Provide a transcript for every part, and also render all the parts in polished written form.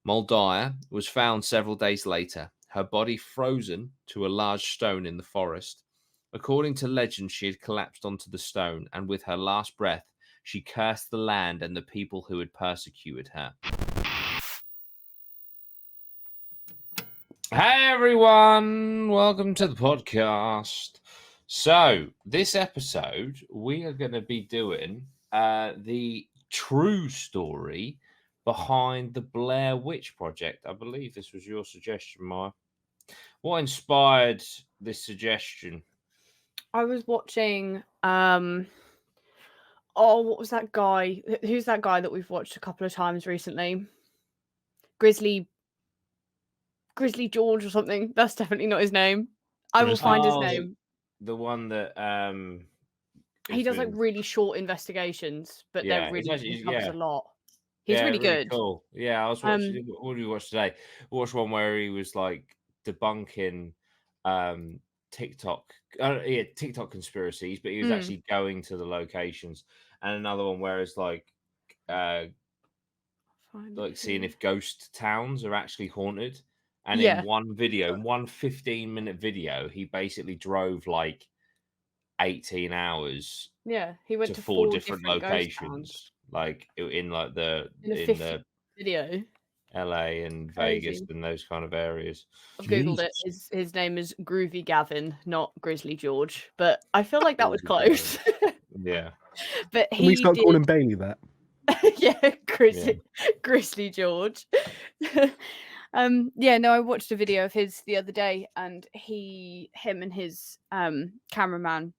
Molly Dyer was found several days later, her body frozen to a large stone in the forest. According to legend, she had collapsed onto the stone, and with her last breath, she cursed the land and the people who had persecuted her. Hey everyone, welcome to the podcast. So, this episode, we are going to be doing the true story behind the Blair Witch Project. I believe this was your suggestion, Maya. What inspired this suggestion? I was watching what was that guy? Who's that guy that we've watched a couple of times recently? Grizzly George or something. That's definitely not his name. I will find his name. The one that he does like really short investigations, but they're really he covers a lot. He's really good. Cool. Yeah, I was watching. What did we watch today? We watched one where he was like debunking TikTok conspiracies, but he was actually going to the locations. And another one where it's like seeing if ghost towns are actually haunted. And in one video, one 15-minute video, he basically drove like 18 hours. Yeah, he went to 4 different locations, like in the video. LA and Vegas and those kind of areas. I've googled it. His name is Groovy Gavin, not Grizzly George, but I feel like that was close. Yeah, but Can we start calling Bailey that? Yeah, Grizzly George. I watched a video of his the other day, and him and his cameraman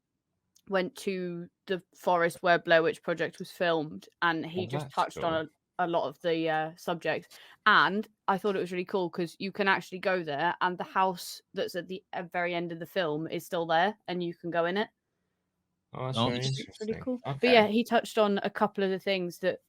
went to the forest where Blair Witch Project was filmed, and he just touched on a lot of the subjects. And I thought it was really cool because you can actually go there, and the house that's at the very end of the film is still there, and you can go in it. Oh, that's very interesting. It's really cool. Okay. But yeah, he touched on a couple of the things that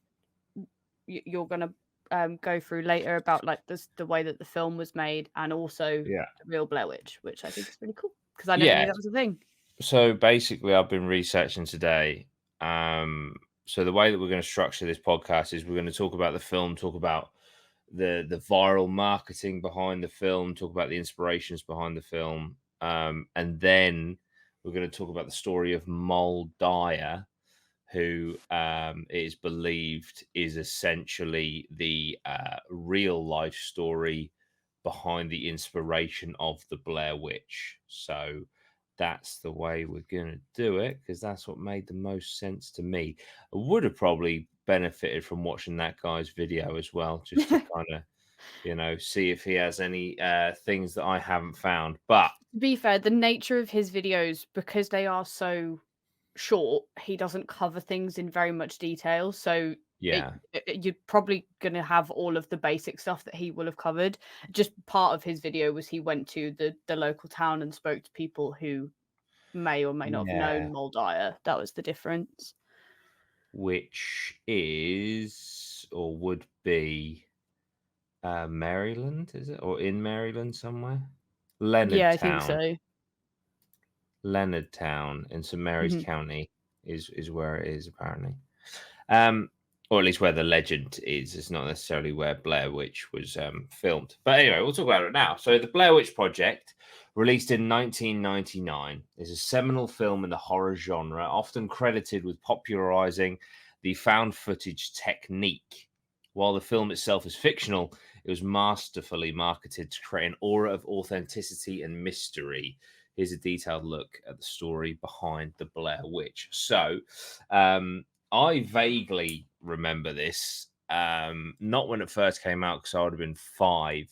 you're going to go through later about like the way that the film was made, and also the real Blair Witch, which I think is really cool because I never knew that was a thing. So basically, I've been researching today. So the way that we're going to structure this podcast is we're going to talk about the film, talk about the viral marketing behind the film, talk about the inspirations behind the film, and then we're going to talk about the story of Molly Dyer, who is believed is essentially the real life story behind the inspiration of the Blair Witch. So that's the way we're going to do it, because that's what made the most sense to me. I would have probably benefited from watching that guy's video as well, just to kind of, see if he has any things that I haven't found. But to be fair, the nature of his videos, because they are so short, he doesn't cover things in very much detail. So you're probably going to have all of the basic stuff that he will have covered. Just part of his video was he went to the local town and spoke to people who may or may not have known Molly Dyer. That was the difference. Which is or would be Maryland, is it? Or in Maryland somewhere? Leonardtown. I think so. Leonardtown in St. Mary's County is where it is, apparently. Or at least where the legend is. It's not necessarily where Blair Witch was filmed. But anyway, we'll talk about it now. So the Blair Witch Project, released in 1999, is a seminal film in the horror genre, often credited with popularizing the found footage technique. While the film itself is fictional, it was masterfully marketed to create an aura of authenticity and mystery. Here's a detailed look at the story behind the Blair Witch. So, I vaguely remember this, not when it first came out because I would have been 5,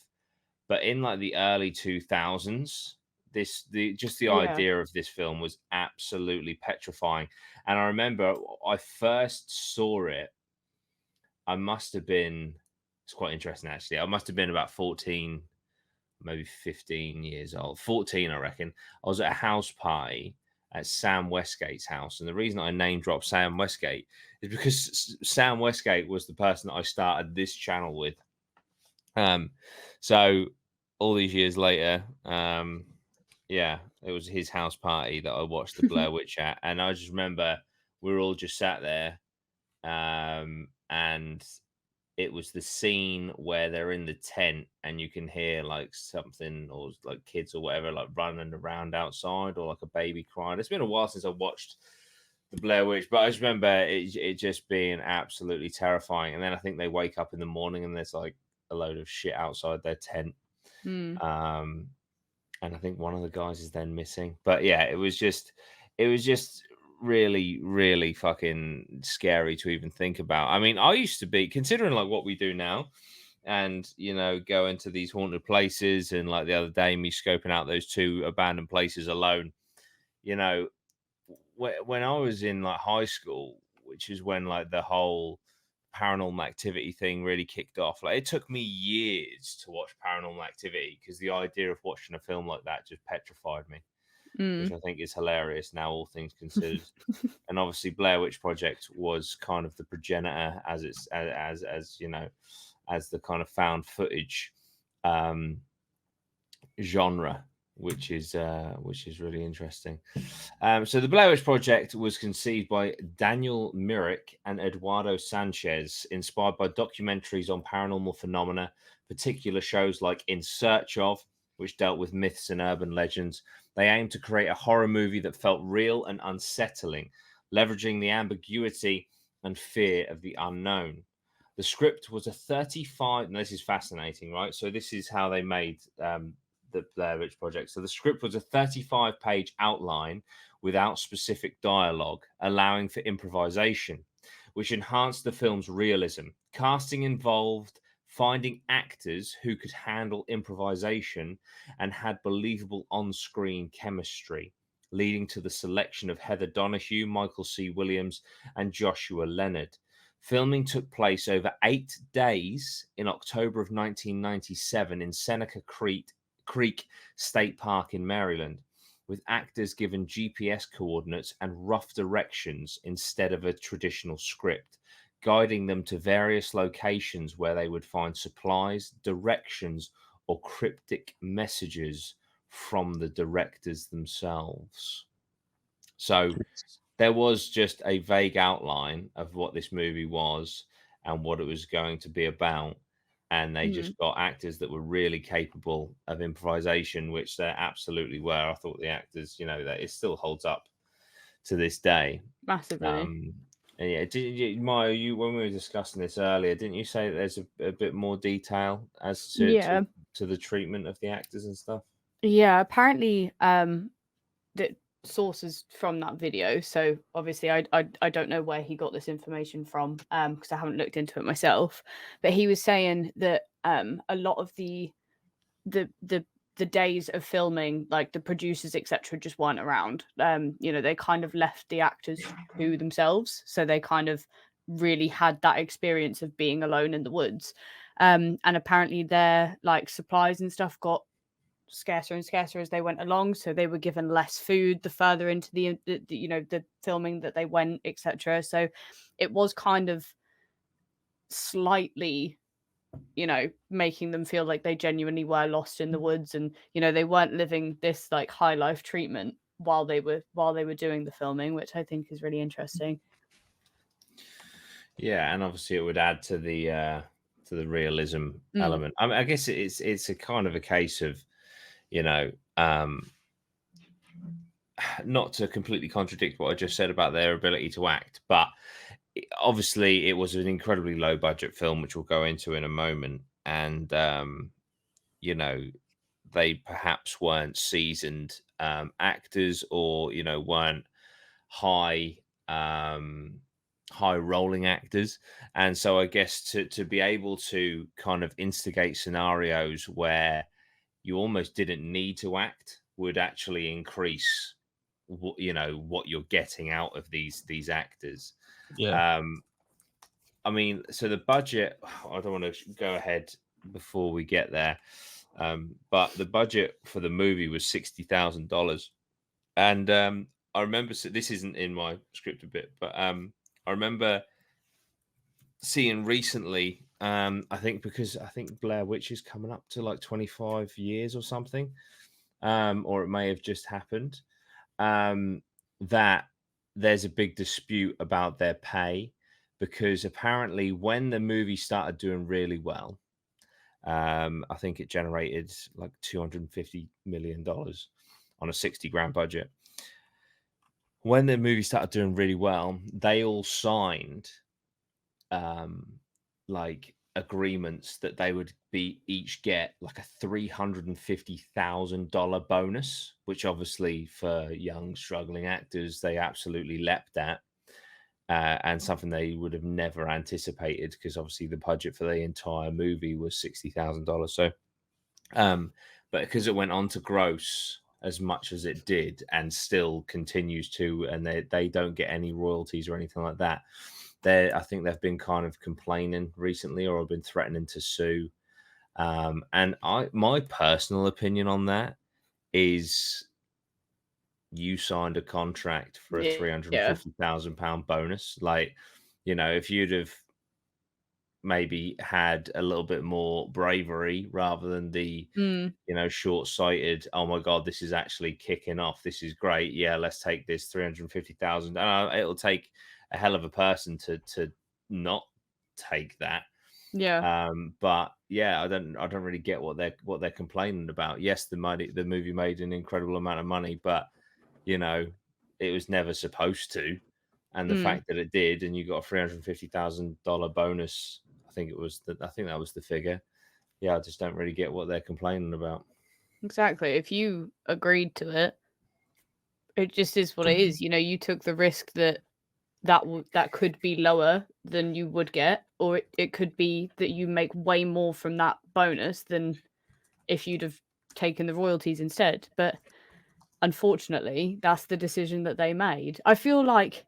but in like the early 2000s, the idea of this film was absolutely petrifying. And I remember I first saw it. I must have been. It's quite interesting actually. I must have been about 14, maybe 15 years old. 14, I reckon. I was at a house party at Sam Westgate's house. And the reason I name dropped Sam Westgate is because Sam Westgate was the person that I started this channel with. So all these years later, it was his house party that I watched the Blair Witch at. And I just remember we were all just sat there. And it was the scene where they're in the tent and you can hear like something or like kids or whatever like running around outside or like a baby crying. It's been a while since I watched the Blair Witch, but I just remember it just being absolutely terrifying. And then I think they wake up in the morning and there's like a load of shit outside their tent. And I think one of the guys is then missing. But yeah, it was just really, really fucking scary to even think about. I mean, I used to be, considering like what we do now, and you know, go into these haunted places, and like the other day, me scoping out those 2 abandoned places alone. You know, when I was in like high school, which is when like the whole paranormal activity thing really kicked off. Like it took me years to watch Paranormal Activity because the idea of watching a film like that just petrified me, which I think is hilarious now, all things considered. And obviously, Blair Witch Project was kind of the progenitor, as it's as you know, as the kind of found footage genre, which is really interesting. So the Blair Witch Project was conceived by Daniel Myrick and Eduardo Sanchez, inspired by documentaries on paranormal phenomena, particular shows like In Search Of, which dealt with myths and urban legends. They aimed to create a horror movie that felt real and unsettling, leveraging the ambiguity and fear of the unknown. The script was a 35, and this is fascinating, right? So this is how they made the Blair Witch Project. So the script was a 35-page outline without specific dialogue, allowing for improvisation, which enhanced the film's realism. Casting involved finding actors who could handle improvisation and had believable on-screen chemistry, leading to the selection of Heather Donahue, Michael C. Williams, and Joshua Leonard. Filming took place over 8 days in October of 1997 in Seneca Creek State Park in Maryland, with actors given GPS coordinates and rough directions instead of a traditional script, guiding them to various locations where they would find supplies, directions, or cryptic messages from the directors themselves. So there was just a vague outline of what this movie was and what it was going to be about. And they just got actors that were really capable of improvisation, which they absolutely were. I thought the actors, you know, that it still holds up to this day. Massively. And yeah, Maya, when we were discussing this earlier, didn't you say that there's a bit more detail as to the treatment of the actors and stuff? Yeah, apparently, the sources from that video. So obviously, I don't know where he got this information from, because I haven't looked into it myself. But he was saying that a lot of the days of filming, like the producers, etc., just weren't around. You know, they kind of left the actors to themselves, so they kind of really had that experience of being alone in the woods. And apparently, their like supplies and stuff got scarcer and scarcer as they went along, so they were given less food the further into the you know, the filming that they went, etc. So it was kind of slightly, you know, making them feel like they genuinely were lost in the woods, and you know, they weren't living this like high life treatment while they were doing the filming, which I think is really interesting. Yeah, and obviously it would add to the realism element. I mean, I guess it's a kind of a case of, you know, not to completely contradict what I just said about their ability to act, but obviously it was an incredibly low budget film, which we'll go into in a moment. And, you know, they perhaps weren't seasoned actors, or, you know, weren't high rolling actors. And so I guess to be able to kind of instigate scenarios where you almost didn't need to act would actually increase you know, what you're getting out of these actors. I mean, so the budget, I don't want to go ahead before we get there, but the budget for the movie was $60,000. And I remember, so this isn't in my script a bit, but I remember seeing recently, I think because I think Blair Witch is coming up to like 25 years or something, or it may have just happened, that there's a big dispute about their pay, because apparently when the movie started doing really well, I think it generated like $250 million on a 60 grand budget. When the movie started doing really well, they all signed like agreements that they would be each get like a $350,000 bonus, which obviously for young struggling actors they absolutely leapt at, and something they would have never anticipated because obviously the budget for the entire movie was $60,000. So, but because it went on to gross as much as it did and still continues to, and they don't get any royalties or anything like that. I think they've been kind of complaining recently or have been threatening to sue. And my personal opinion on that is you signed a contract for a £350,000 bonus. Like, if you'd have maybe had a little bit more bravery rather than the short-sighted, oh my god, this is actually kicking off, this is great, yeah, let's take this 350,000. It'll take a hell of a person to not take that. But yeah, I don't really get what they're complaining about. Yes, the movie made an incredible amount of money, but it was never supposed to. And the fact that it did, and you got a $350,000 bonus, I think that was the figure. Yeah, I just don't really get what they're complaining about. Exactly. If you agreed to it, it just is what it is. You took the risk that could be lower than you would get, or it could be that you make way more from that bonus than if you'd have taken the royalties instead. But unfortunately, that's the decision that they made. I feel like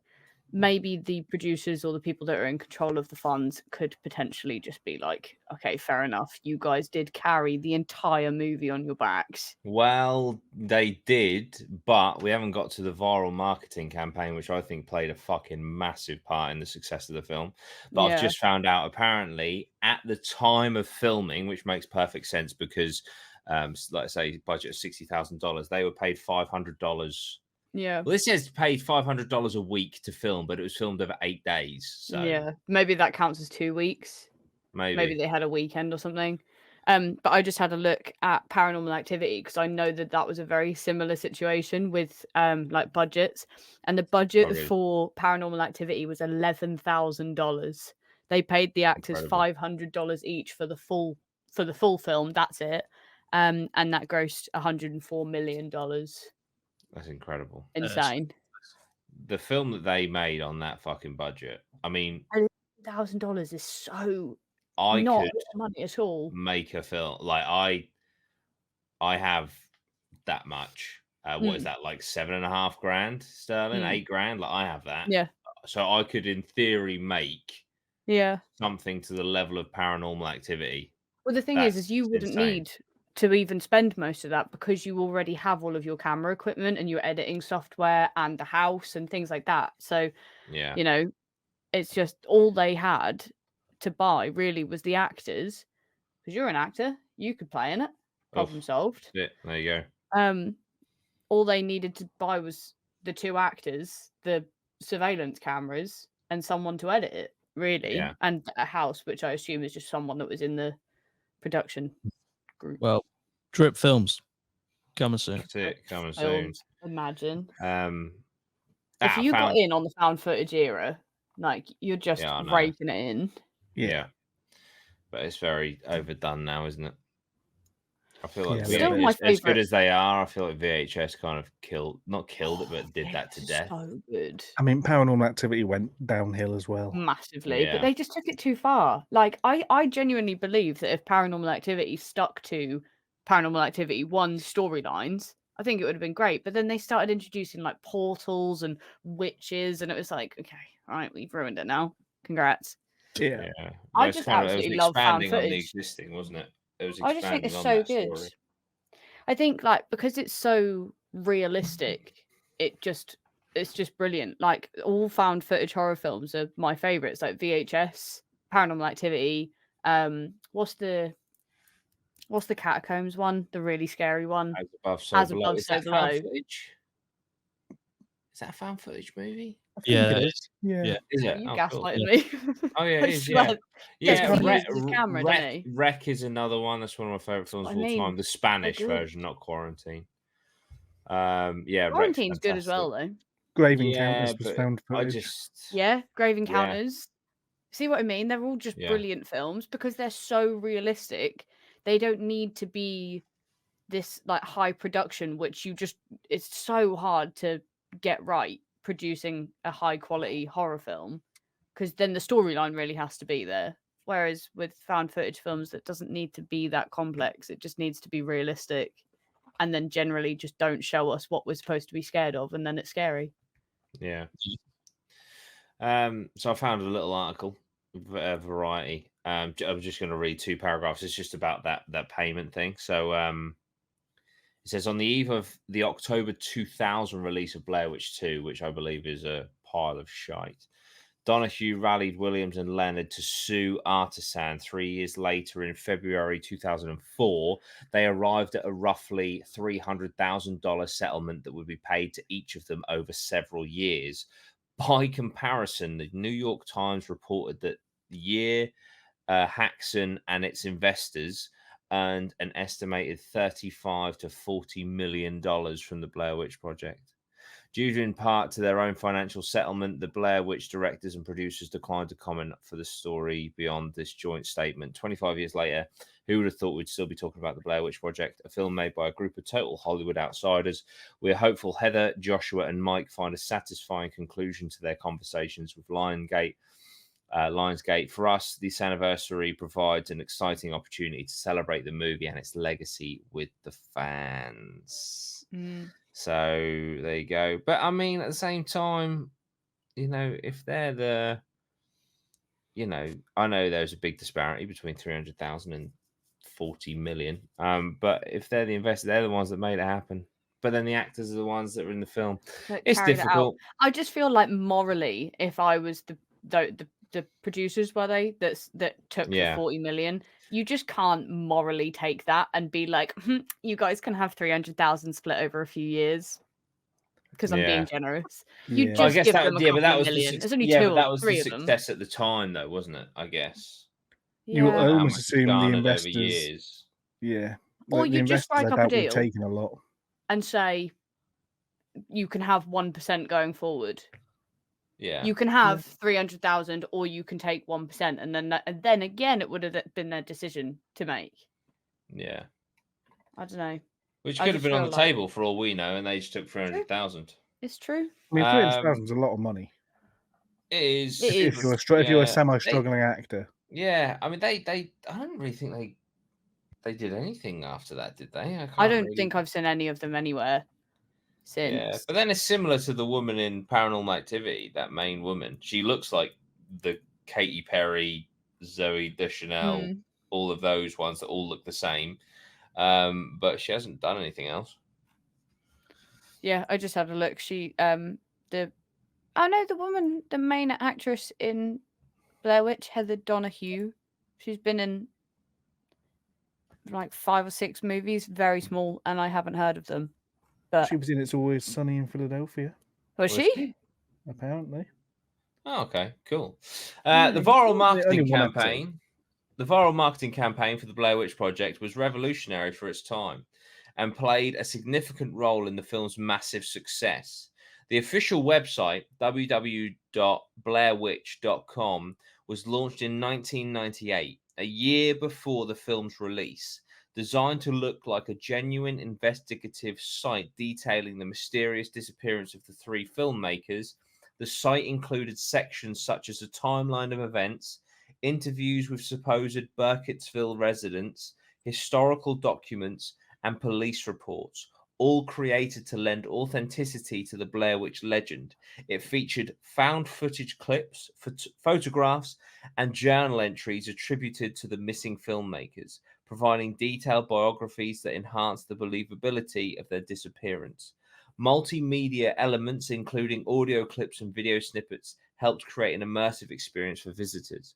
maybe the producers or the people that are in control of the funds could potentially just be like, okay, fair enough. You guys did carry the entire movie on your backs. Well, they did, but we haven't got to the viral marketing campaign, which I think played a fucking massive part in the success of the film. But I've just found out apparently at the time of filming, which makes perfect sense because, like I say, budget of $60,000, they were paid $500. Yeah. Well, this says paid $500 a week to film, but it was filmed over 8 days. So yeah, maybe that counts as 2 weeks. Maybe they had a weekend or something. But I just had a look at Paranormal Activity because I know that was a very similar situation with like budgets, and the budget for Paranormal Activity was $11,000. They paid the actors $500 each for the full film. That's it, and that grossed $104 million. That's incredible. Insane. The film that they made on that fucking budget. I mean, $1,000 is so I not could money at all. make a film like I have that much. What is that, like $7.5 sterling, $8 Like I have that. Yeah. So I could, in theory, make something to the level of Paranormal Activity. Well, the thing is you wouldn't need to even spend most of that because you already have all of your camera equipment and your editing software and the house and things like that. So, it's just all they had to buy really was the actors. Because you're an actor, you could play in it. Problem solved. There you go. All they needed to buy was the 2 actors, the surveillance cameras, and someone to edit it, really. And a house, which I assume is just someone that was in the production group. Well, DRIP Films coming soon. That's it, coming soon. Imagine. If you got in on the found footage era, like you're just raking it in. Yeah. But it's very overdone now, isn't it? I feel like still my favorite. As good as they are, I feel like VHS kind of not killed it, but did that to death. So good. I mean, Paranormal Activity went downhill as well. Massively, but they just took it too far. Like, I genuinely believe that if Paranormal Activity stuck to Paranormal Activity 1 storylines, I think it would have been great. But then they started introducing like portals and witches, and it was like, okay, all right, we've ruined it now. Congrats. Yeah. I just absolutely love found footage. On the existing, wasn't it? I just think it's so good. Story. I think like because it's so realistic, it's just brilliant. Like all found footage horror films are my favorites, like VHS, Paranormal Activity. What's the Catacombs one? The really scary one. As Above, So Below. Is that a found footage movie? Yeah, it is. Yeah. Is it? You Oh, cool. gaslighting me. Oh yeah, it I is. swear. Yeah, Because he Wreck, uses his camera, doesn't he? Wreck is another one. That's one of my favorite films what of I all mean. time. The Spanish good. version, not Quarantine. Yeah, Wreck's Quarantine's good as fantastic. well, though. Grave Yeah, Encounters was but found I footage. just Yeah, Grave Encounters. See what I mean? They're all just Yeah. brilliant films because they're so realistic. They don't need to be this like high production, which it's so hard to get right producing a high quality horror film because then the storyline really has to be there. Whereas with found footage films, that doesn't need to be that complex. It just needs to be realistic, and then generally just don't show us what we're supposed to be scared of, and then it's scary. Yeah. So I found a little article, Variety. I'm just going to read 2 paragraphs. It's just about that payment thing. So it says, on the eve of the October 2000 release of Blair Witch 2, which I believe is a pile of shite, Donahue rallied Williams and Leonard to sue Artisan. 3 years later, in February 2004, they arrived at a roughly $300,000 settlement that would be paid to each of them over several years. By comparison, the New York Times reported that the year Haxon and its investors earned an estimated $35 to $40 million from the Blair Witch Project. Due in part to their own financial settlement, the Blair Witch directors and producers declined to comment for the story beyond this joint statement. 25 years later, who would have thought we'd still be talking about the Blair Witch Project, a film made by a group of total Hollywood outsiders? We're hopeful Heather, Joshua, and Mike find a satisfying conclusion to their conversations with Lionsgate. For us, this anniversary provides an exciting opportunity to celebrate the movie and its legacy with the fans. So there you go. But I mean, at the same time, if they're I know there's a big disparity between 300,000 and 40 million. But if they're the investors, they're the ones that made it happen. But then the actors are the ones that are in the film. It's difficult. I just feel like morally, if I was the producers, were they that took the 40 million, you just can't morally take that and be like, you guys can have 300,000 split over a few years because I'm being generous. You just give them a couple of million. There's only 2 or 3 of them. Success at the time, though, wasn't it? I guess. You almost assume the investors. Over years. Yeah. Or you just strike up a deal taking a lot and say you can have 1% going forward. Yeah, you can have 300,000, or you can take 1%, and then again, it would have been their decision to make. Yeah, I don't know. Which could have been on the table for all we know, and they just took 300,000. It's true. I mean, 300,000 is a lot of money. It is. If you're a semi-struggling actor. Yeah, I mean, I don't really think they did anything after that, did they? I don't think I've seen any of them anywhere since. Yeah, but then it's similar to the woman in Paranormal Activity, that main woman. She looks like the Katy Perry, Zoe Deschanel, all of those ones that all look the same. But she hasn't done anything else. Yeah, I just had a look. She the woman, the main actress in Blair Witch, Heather Donahue. She's been in like 5 or 6 movies, very small, and I haven't heard of them. But she was in It's Always Sunny in Philadelphia. Was she? Apparently. Oh, okay, cool. The viral marketing campaign. The viral marketing campaign for the Blair Witch Project was revolutionary for its time and played a significant role in the film's massive success. The official website, www.blairwitch.com, was launched in 1998, a year before the film's release. Designed to look like a genuine investigative site detailing the mysterious disappearance of the 3 filmmakers, the site included sections such as a timeline of events, interviews with supposed Burkittsville residents, historical documents, and police reports, all created to lend authenticity to the Blair Witch legend. It featured found footage clips, photographs, and journal entries attributed to the missing filmmakers, providing detailed biographies that enhance the believability of their disappearance. Multimedia elements, including audio clips and video snippets, helped create an immersive experience for visitors.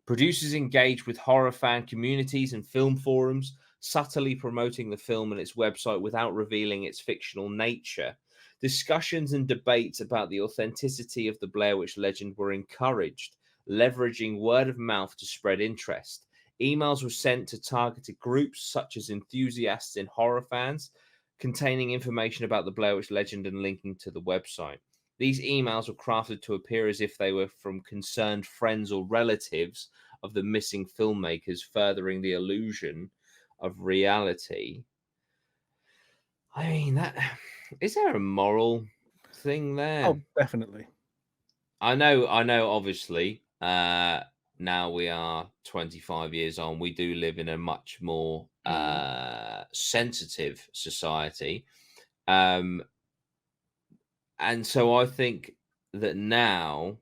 Producers engaged with horror fan communities and film forums, subtly promoting the film and its website without revealing its fictional nature. Discussions and debates about the authenticity of the Blair Witch legend were encouraged, leveraging word of mouth to spread interest. Emails were sent to targeted groups such as enthusiasts and horror fans, containing information about the Blair Witch legend and linking to the website. These emails were crafted to appear as if they were from concerned friends or relatives of the missing filmmakers, furthering the illusion of reality. I mean, is there a moral thing there? Oh, definitely. I know, obviously, now we are 25 years on, we do live in a much more sensitive society. And so I think that now,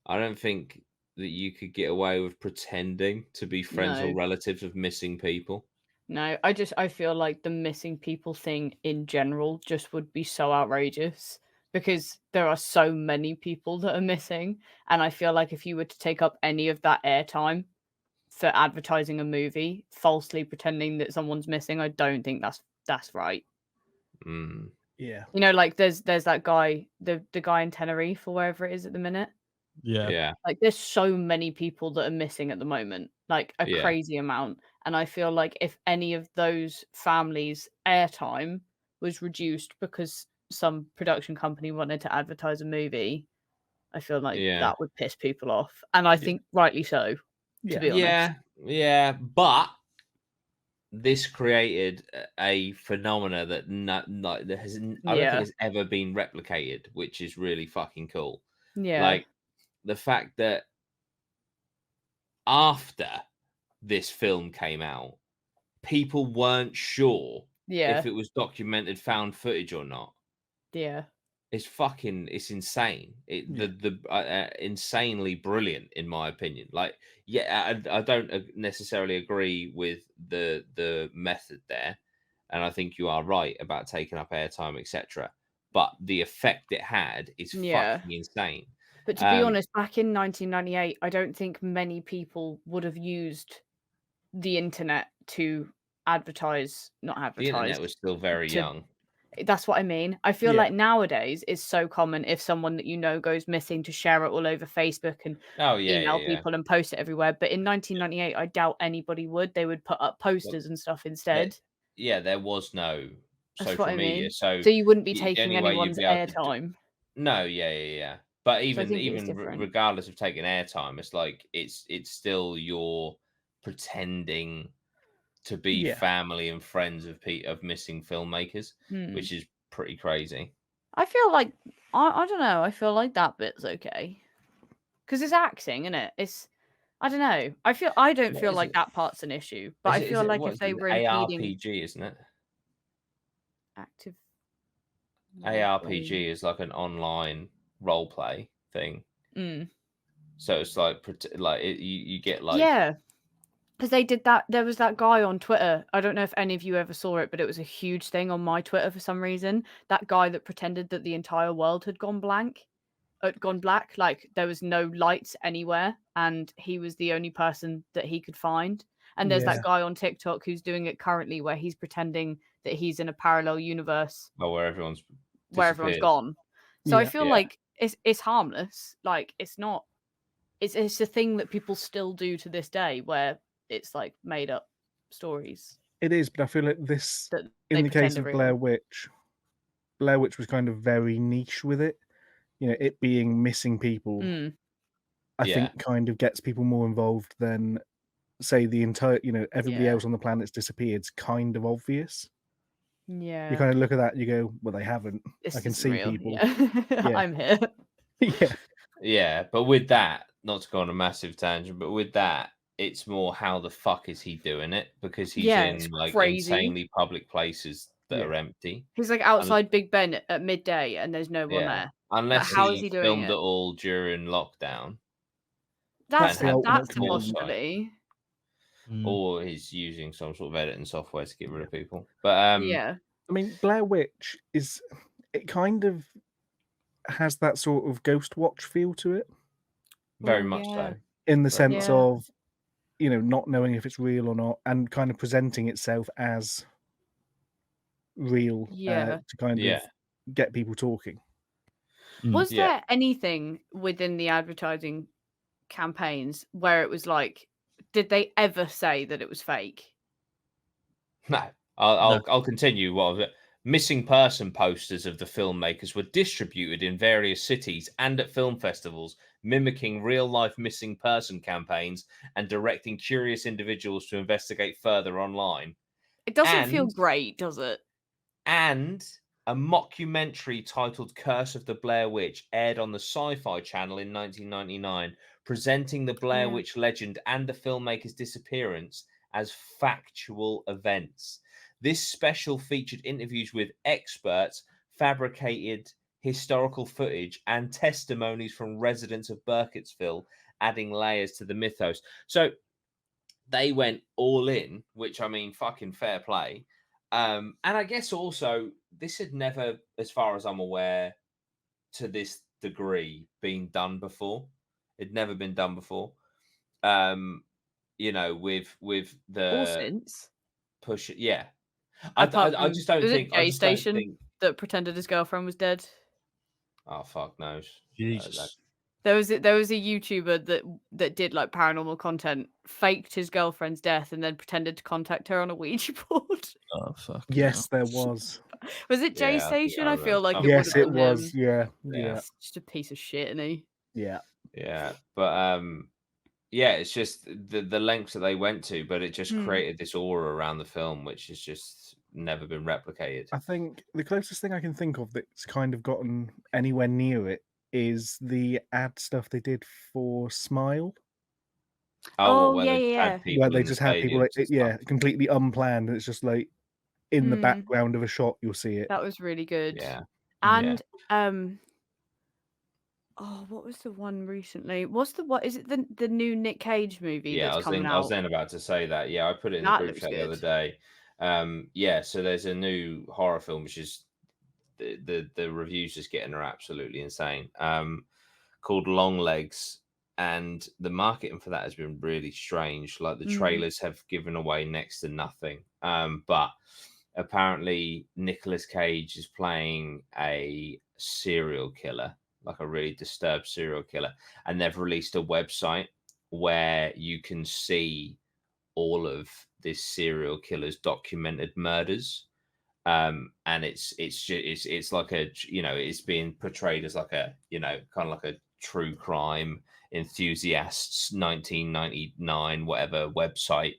I don't think that you could get away with pretending to be friends or relatives of missing people. No, I feel like the missing people thing in general just would be so outrageous because there are so many people that are missing. And I feel like if you were to take up any of that airtime for advertising a movie, falsely pretending that someone's missing, I don't think that's right. Yeah. You know, like there's that guy, the guy in Tenerife or wherever it is at the minute. Yeah. Like there's so many people that are missing at the moment, like a crazy amount. And I feel like if any of those families' airtime was reduced because some production company wanted to advertise a movie, I feel like that would piss people off. And I think rightly so, to be honest. Yeah. But this created a phenomena that I don't think has ever been replicated, which is really fucking cool. Yeah. Like the fact that after this film came out, people weren't sure if it was documented found footage or not. Yeah. It's insane. Insanely brilliant, in my opinion. Like, I don't necessarily agree with the method there, and I think you are right about taking up airtime, etc. But the effect it had is fucking insane. But to be honest, back in 1998, I don't think many people would have used the internet to advertise. Not advertise. The internet was still very young. That's what I mean. I feel like nowadays it's so common if someone that you know goes missing to share it all over Facebook and email people and post it everywhere. But in 1998, I doubt anybody would. They would put up posters and stuff instead. There was no social media, mean. so you wouldn't be taking anyone's airtime. No, yeah. But even regardless of taking airtime, it's like it's still you're pretending to be family and friends of missing filmmakers, which is pretty crazy. I feel like I don't know. I feel like that bit's okay because it's acting, isn't it? I don't know. I don't feel like that part's an issue, but I feel like if they were ARPG, isn't it? Active ARPG is like an online role play thing. So it's like you get like because they did that. There was that guy on Twitter. I don't know if any of you ever saw it, but it was a huge thing on my Twitter for some reason. That guy that pretended that the entire world had gone black, like there was no lights anywhere, and he was the only person that he could find. And there's that guy on TikTok who's doing it currently, where he's pretending that he's in a parallel universe, where everyone's gone. So I feel like it's harmless. Like it's not. It's a thing that people still do to this day, where it's like made up stories. It is, but I feel like this, in the case of Blair Witch was kind of very niche with it. You know, it being missing people, I think kind of gets people more involved than, say, the entire, everybody else on the planet's disappeared. It's kind of obvious. Yeah. You kind of look at that, you go, well, they haven't. I can see real. people. I'm here. Yeah, but with that, not to go on a massive tangent, but with that, it's more how the fuck is he doing it? Because he's in like insanely public places that are empty. He's like outside Big Ben at midday and there's no one there. Unless how is he filmed it all during lockdown. That's a possibility. Or he's using some sort of editing software to get rid of people. But I mean, Blair Witch it kind of has that sort of Ghost Watch feel to it. Very much so. In the sense of, not knowing if it's real or not, and kind of presenting itself as real to kind of get people talking. Was there anything within the advertising campaigns where it was like, did they ever say that it was fake? No. I'll continue. Missing person posters of the filmmakers were distributed in various cities and at film festivals, mimicking real-life missing person campaigns and directing curious individuals to investigate further online. It doesn't feel great, does it? And a mockumentary titled Curse of the Blair Witch aired on the Sci-Fi Channel in 1999, presenting the Blair Witch legend and the filmmaker's disappearance as factual events. This special featured interviews with experts, fabricated historical footage, and testimonies from residents of Burkittsville, adding layers to the mythos. So they went all in, which, I mean, fucking fair play. And I guess also this had never, as far as I'm aware, to this degree been done before. It'd never been done before. You know, with the since push, yeah. I just don't think Jay Station that pretended his girlfriend was dead. Oh, fuck knows. Jesus. There was a YouTuber that did like paranormal content, faked his girlfriend's death, and then pretended to contact her on a Ouija board. Oh fuck. Yes, there was. Was it Jay Station? I feel like yes, it was. Yeah. Just a piece of shit, isn't he? Yeah. Yeah, but yeah, it's just the lengths that they went to, but it just created this aura around the film, which has just never been replicated. I think the closest thing I can think of that's kind of gotten anywhere near it is the ad stuff they did for Smile. Yeah. Where they just had people, completely unplanned. And it's just like in the background of a shot, you'll see it. That was really good. Yeah. And what was the one recently? Is it the new Nick Cage movie that's coming out? I was then about to say that. Yeah, I put it in the group chat the other day. So there's a new horror film, which is the reviews just getting are absolutely insane. Called Long Legs, and the marketing for that has been really strange. Like the trailers have given away next to nothing. But apparently Nicolas Cage is playing a serial killer, like a really disturbed serial killer, and they've released a website where you can see all of this serial killer's documented murders. And it's like a, you know, it's being portrayed as like a, you know, kind of like a true crime enthusiasts 1999 whatever website,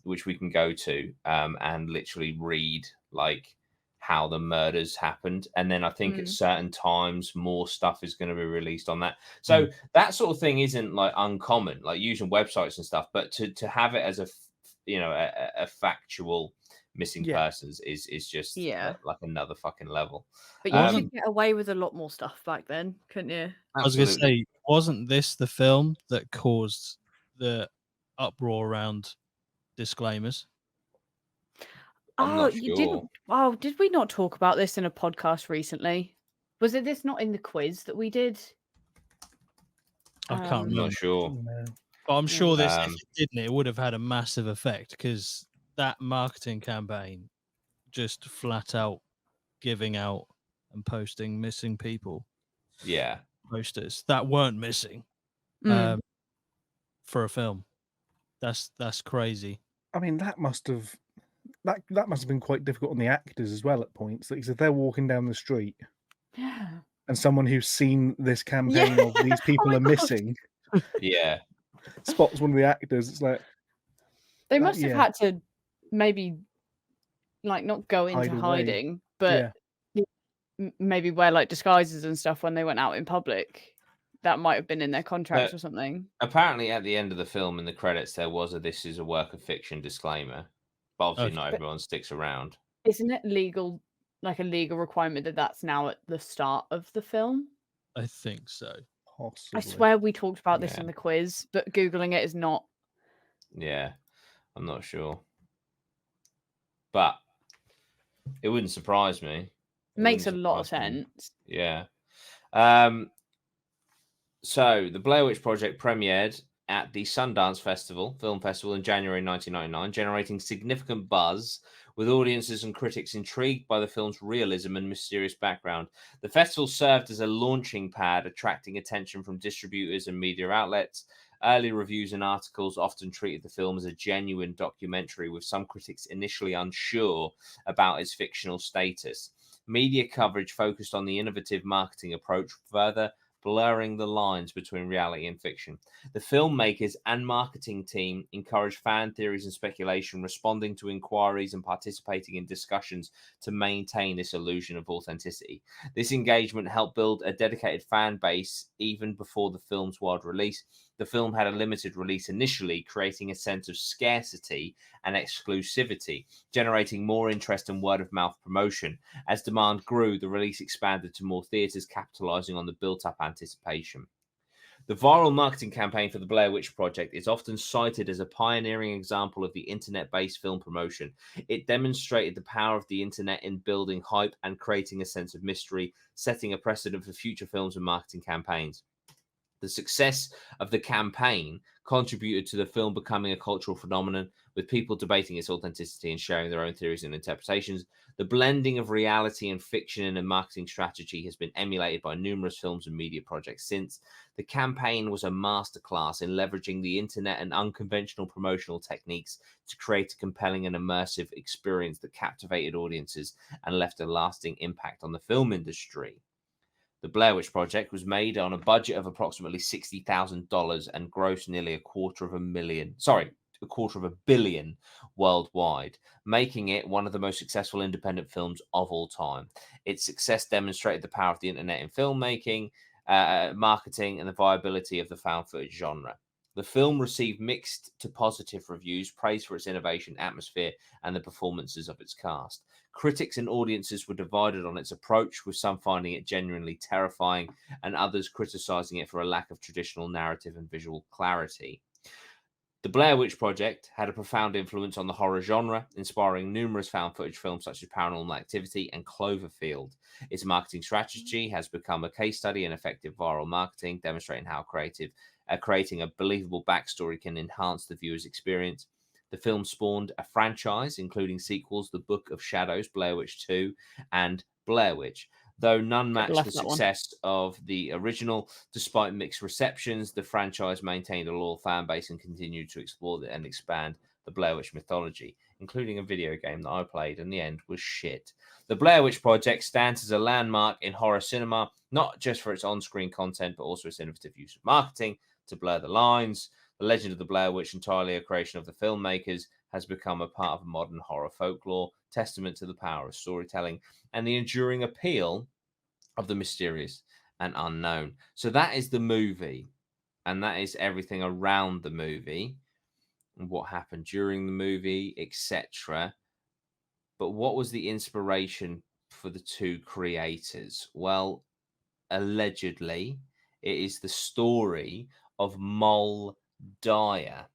which we can go to and literally read like how the murders happened, and then I think at certain times more stuff is going to be released on that. So that sort of thing isn't like uncommon, like using websites and stuff, but to have it as a, you know, a factual missing persons is just like another fucking level. But you could get away with a lot more stuff back then, couldn't you? I was going to say, wasn't this the film that caused the uproar around disclaimers? You didn't. Oh, did we not talk about this in a podcast recently? Was it this not in the quiz that we did? I can't remember. I'm not sure. But I'm sure this, if it didn't, it would have had a massive effect, because that marketing campaign just flat out giving out and posting missing people posters that weren't missing for a film. That's crazy. I mean, that must have been quite difficult on the actors as well at points. Like, if they're walking down the street and someone who's seen this campaign of these people are missing spots one of the actors, it's like they must have had to maybe like not go into hiding, but maybe wear like disguises and stuff when they went out in public. That might have been in their contracts or something. Apparently at the end of the film in the credits there was this is a work of fiction disclaimer, but obviously not everyone sticks around. Isn't it legal, like a legal requirement that that's now at the start of the film? I think so. Possibly. I swear we talked about this in the quiz, but Googling it is not. Yeah, I'm not sure. But it wouldn't surprise me. Makes a lot of sense. Yeah. So the Blair Witch Project premiered at the Sundance Film Festival in January 1999, generating significant buzz with audiences and critics intrigued by the film's realism and mysterious background. The festival served as a launching pad, attracting attention from distributors and media outlets. Early reviews and articles often treated the film as a genuine documentary, with some critics initially unsure about its fictional status. Media coverage focused on the innovative marketing approach, further blurring the lines between reality and fiction. The filmmakers and marketing team encouraged fan theories and speculation, responding to inquiries and participating in discussions to maintain this illusion of authenticity. This engagement helped build a dedicated fan base even before the film's wide release. The film had a limited release initially, creating a sense of scarcity and exclusivity, generating more interest and word-of-mouth promotion. As demand grew, the release expanded to more theaters, capitalizing on the built-up anticipation. The viral marketing campaign for the Blair Witch Project is often cited as a pioneering example of the internet-based film promotion. It demonstrated the power of the internet in building hype and creating a sense of mystery, setting a precedent for future films and marketing campaigns. The success of the campaign contributed to the film becoming a cultural phenomenon, with people debating its authenticity and sharing their own theories and interpretations. The blending of reality and fiction in a marketing strategy has been emulated by numerous films and media projects since. The campaign was a masterclass in leveraging the internet and unconventional promotional techniques to create a compelling and immersive experience that captivated audiences and left a lasting impact on the film industry. The Blair Witch Project was made on a budget of approximately $60,000 and grossed nearly a quarter of a billion worldwide, making it one of the most successful independent films of all time. Its success demonstrated the power of the internet in filmmaking, marketing, and the viability of the found footage genre. The film received mixed to positive reviews, praised for its innovation, atmosphere, and the performances of its cast. Critics and audiences were divided on its approach, with some finding it genuinely terrifying and others criticizing it for a lack of traditional narrative and visual clarity. The Blair Witch Project had a profound influence on the horror genre, inspiring numerous found footage films such as Paranormal Activity and Cloverfield. Its marketing strategy has become a case study in effective viral marketing, demonstrating how creating a believable backstory can enhance the viewer's experience. The film spawned a franchise, including sequels, The Book of Shadows, Blair Witch 2, and Blair Witch. Though none matched the success of the original, despite mixed receptions, the franchise maintained a loyal fan base and continued to explore and expand the Blair Witch mythology, including a video game that I played, and the end was shit. The Blair Witch Project stands as a landmark in horror cinema, not just for its on-screen content, but also its innovative use of marketing to blur the lines. The legend of the Blair Witch, entirely a creation of the filmmakers, has become a part of modern horror folklore, testament to the power of storytelling and the enduring appeal of the mysterious and unknown. So that is the movie, and that is everything around the movie and what happened during the movie, etc. But what was the inspiration for the two creators? Well, allegedly, it is the story of Molly Dyer.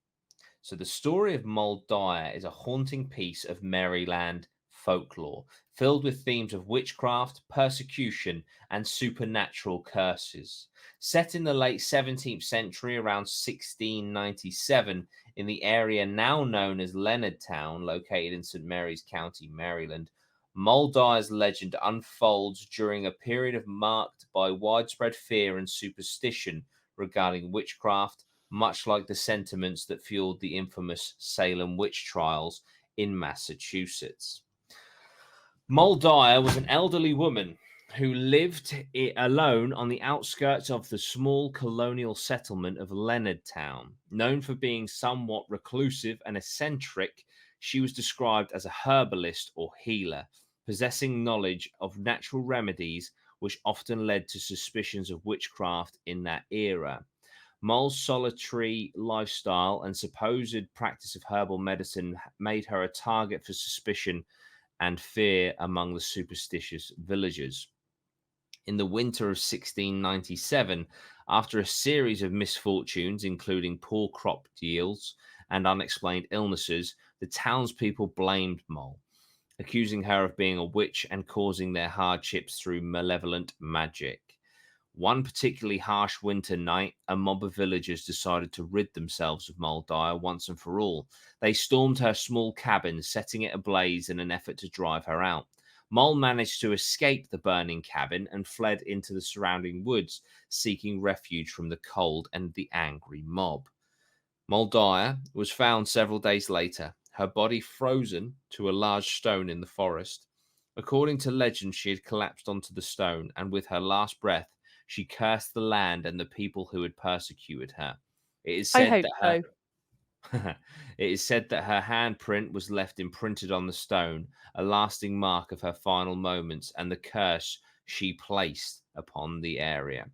So the story of Molly Dyer is a haunting piece of Maryland folklore, filled with themes of witchcraft, persecution, and supernatural curses. Set in the late 17th century, around 1697, in the area now known as Leonardtown, located in St. Mary's County, Maryland, Molly Dyer's legend unfolds during a period marked by widespread fear and superstition regarding witchcraft, much like the sentiments that fueled the infamous Salem witch trials in Massachusetts. Molly Dyer was an elderly woman who lived alone on the outskirts of the small colonial settlement of Leonardtown. Known for being somewhat reclusive and eccentric, she was described as a herbalist or healer, possessing knowledge of natural remedies, which often led to suspicions of witchcraft in that era. Molly's solitary lifestyle and supposed practice of herbal medicine made her a target for suspicion and fear among the superstitious villagers. In the winter of 1697, after a series of misfortunes, including poor crop yields and unexplained illnesses, the townspeople blamed Molly, accusing her of being a witch and causing their hardships through malevolent magic. One particularly harsh winter night, a mob of villagers decided to rid themselves of Molly Dyer once and for all. They stormed her small cabin, setting it ablaze in an effort to drive her out. Moll managed to escape the burning cabin and fled into the surrounding woods, seeking refuge from the cold and the angry mob. Molly Dyer was found several days later, her body frozen to a large stone in the forest. According to legend, she had collapsed onto the stone, and with her last breath, she cursed the land and the people who had persecuted her. It is said it is said that her handprint was left imprinted on the stone, a lasting mark of her final moments and the curse she placed upon the area.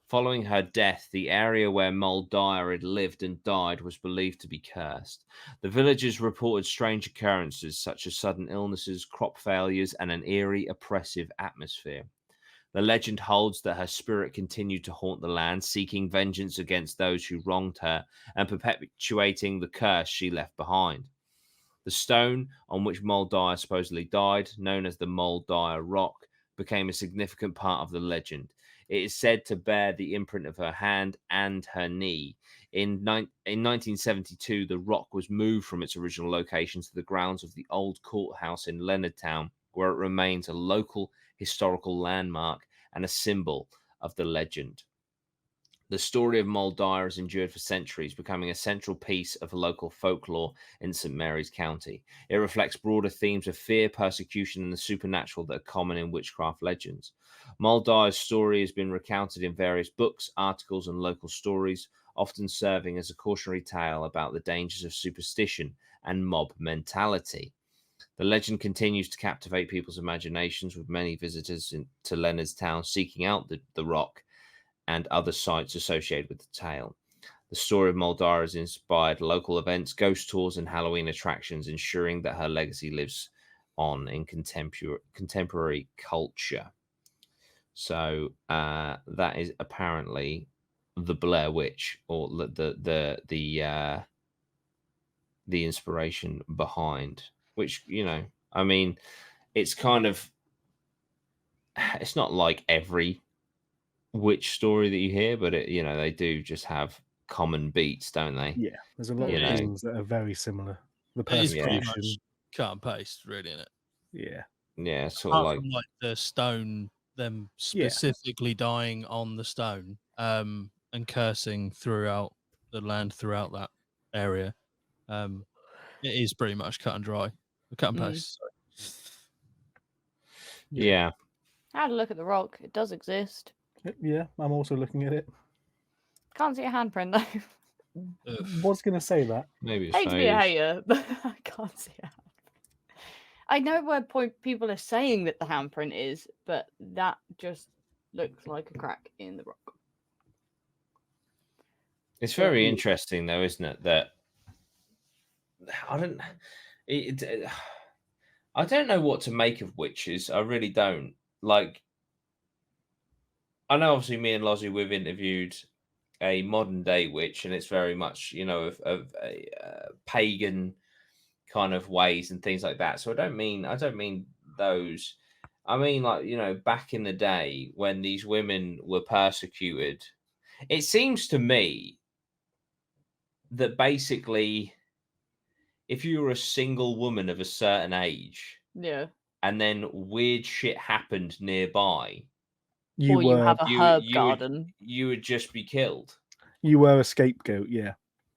Following her death, the area where Molly Dyer had lived and died was believed to be cursed. The villagers reported strange occurrences such as sudden illnesses, crop failures, and an eerie, oppressive atmosphere. The legend holds that her spirit continued to haunt the land, seeking vengeance against those who wronged her and perpetuating the curse she left behind. The stone on which Molly Dyer supposedly died, known as the Molly Dyer Rock, became a significant part of the legend. It is said to bear the imprint of her hand and her knee. In 1972, the rock was moved from its original location to the grounds of the old courthouse in Leonardtown, where it remains a local historical landmark and a symbol of the legend. The story of Molly Dyer has endured for centuries, becoming a central piece of local folklore in St. Mary's County. It reflects broader themes of fear, persecution, and the supernatural that are common in witchcraft legends. Molly Dyer's story has been recounted in various books, articles, and local stories, often serving as a cautionary tale about the dangers of superstition and mob mentality. The legend continues to captivate people's imaginations, with many visitors to Leonardstown seeking out the rock and other sites associated with the tale. The story of Molly Dyer has inspired local events, ghost tours, and Halloween attractions, ensuring that her legacy lives on in contemporary culture. So that is apparently the Blair Witch, or the inspiration behind. Which, you know, I mean, it's kind of, it's not like every witch story that you hear, but it, you know, they do just have common beats, don't they? Yeah, there's a lot of things that are very similar. The persecution, cut and paste, really, isn't it? Yeah, sort apart of like from like the stone, them specifically dying on the stone, and cursing throughout the land, throughout that area. It is pretty much cut and dry, cut and paste. Yeah. I had a look at the rock. It does exist. Yeah, I'm also looking at it. Can't see a handprint though. Was going to say that. Maybe hate to be a hater, but I can't see a handprint. I know where people are saying that the handprint is, but that just looks like a crack in the rock. It's very interesting, though, isn't it? That I don't know what to make of witches. I really don't. Like, I know, obviously, me and Lozzie, we've interviewed a modern day witch, and it's very much, you know, of a pagan kind of ways and things like that. So I don't mean those. I mean, like, you know, back in the day when these women were persecuted, it seems to me that basically, if you were a single woman of a certain age, and then weird shit happened nearby, you have a herb garden, you would just be killed. You were a scapegoat, yeah.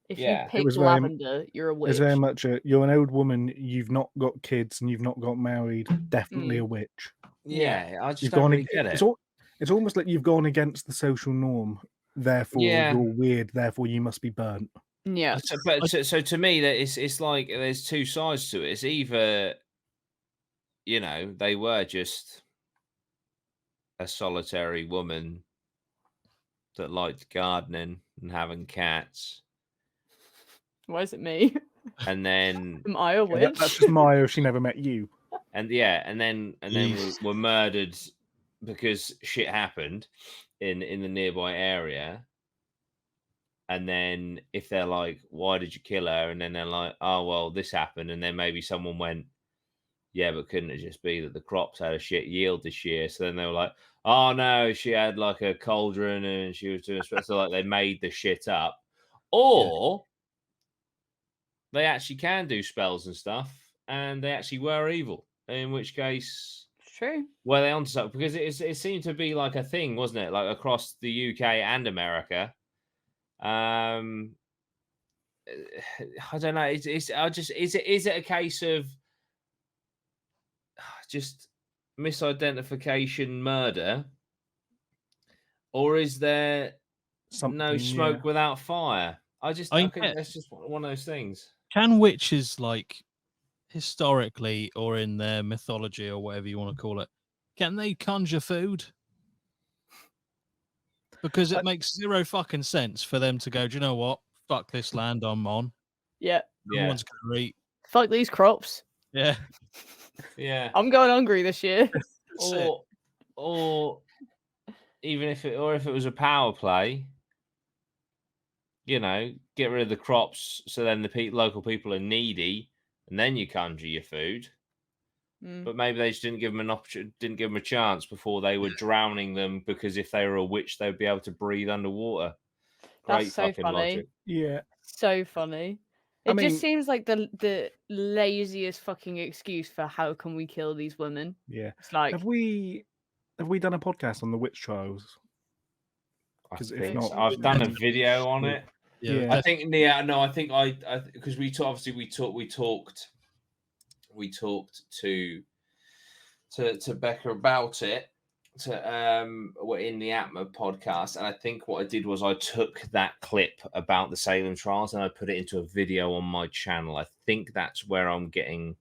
If you pick lavender, you're a witch. It's very much you're an old woman, you've not got kids, and you've not got married. Definitely a witch. Yeah, I just don't really get it. It's almost like you've gone against the social norm. Therefore, you're weird. Therefore, you must be burnt. Yeah. So to me, that it's like there's two sides to it. It's either, you know, they were just a solitary woman that liked gardening and having cats. Why is it me? And then am I a witch? That's just Maya if she never met you. And then we're murdered because shit happened in the nearby area. And then if they're like, why did you kill her? And then they're like, oh well, this happened. And then maybe someone went, yeah, but couldn't it just be that the crops had a shit yield this year? So then they were like, oh no, she had like a cauldron and she was doing so like they made the shit up. Or they actually can do spells and stuff and they actually were evil. In which case, true. Were they onto something? Because it seemed to be like a thing, wasn't it? Like across the UK and America. I don't know. Is it a case of just misidentification murder, or is there no smoke without fire? I think that's just one of those things. Can witches, like historically or in their mythology or whatever you want to call it, can they conjure food? Because it makes zero fucking sense for them to go, do you know what? Fuck this land I'm on. Yeah. No one's going to eat. Fuck these crops. Yeah. Yeah. I'm going hungry this year. or even if it was a power play, you know, get rid of the crops so then the local people are needy and then you conjure your food. But maybe they just didn't give them an option, didn't give them a chance before they were drowning them, because if they were a witch, they'd be able to breathe underwater. That's so funny. Logic. Yeah. So funny. It just seems like the laziest fucking excuse for how can we kill these women. Yeah. It's like, have we done a podcast on the witch trials? Because if not, I've done a video on it. Yeah. I think because we talked to Becca about it we're in the Atma podcast, and I think what I did was I took that clip about the Salem trials and I put it into a video on my channel. I think that's where I'm getting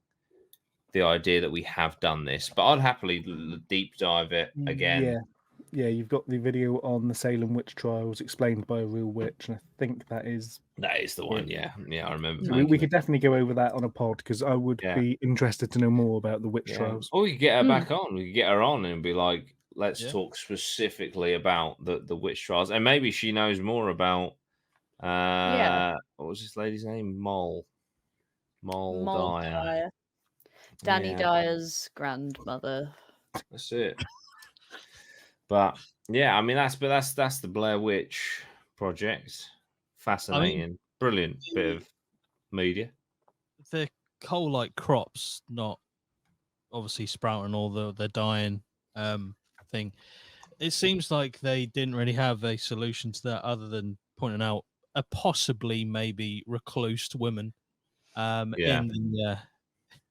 the idea that we have done this, but I'd happily deep dive it again. Yeah, you've got the video on the Salem witch trials explained by a real witch, and I think that is the one. Yeah, I remember. We could definitely go over that on a pod, because I would be interested to know more about the witch trials. Or we could get her back on. We could get her on and be like, let's talk specifically about the witch trials, and maybe she knows more about what was this lady's name? Molly Dyer. Danny Dyer's grandmother. That's it. But yeah, I mean that's the Blair Witch Project. Fascinating, brilliant bit of media. The whole like crops not obviously sprouting, all the dying thing. It seems like they didn't really have a solution to that other than pointing out a possibly maybe recluse woman in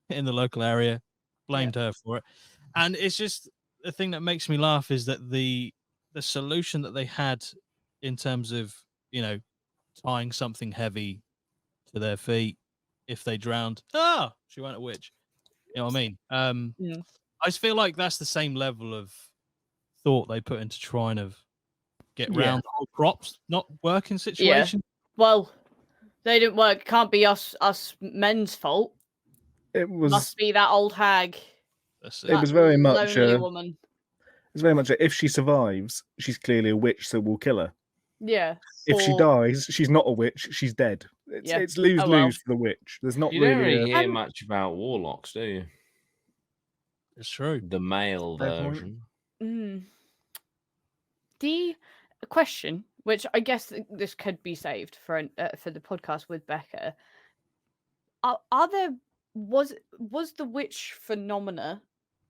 the local area, blamed her for it, and it's just. The thing that makes me laugh is that the solution that they had in terms of, you know, tying something heavy to their feet if they drowned. She went a witch. You know what I mean? I just feel like that's the same level of thought they put into trying to get round the whole crops not working situation. Yeah. Well, they didn't work. Can't be us men's fault. Must be that old hag. It was very much woman. It's very much if she survives, she's clearly a witch, so we'll kill her. Yeah. If she dies, she's not a witch, she's dead. It's lose-lose for the witch. There's not you don't really hear much about warlocks, do you? It's true. The male version. The question, which I guess this could be saved for the podcast with Becca, was the witch phenomena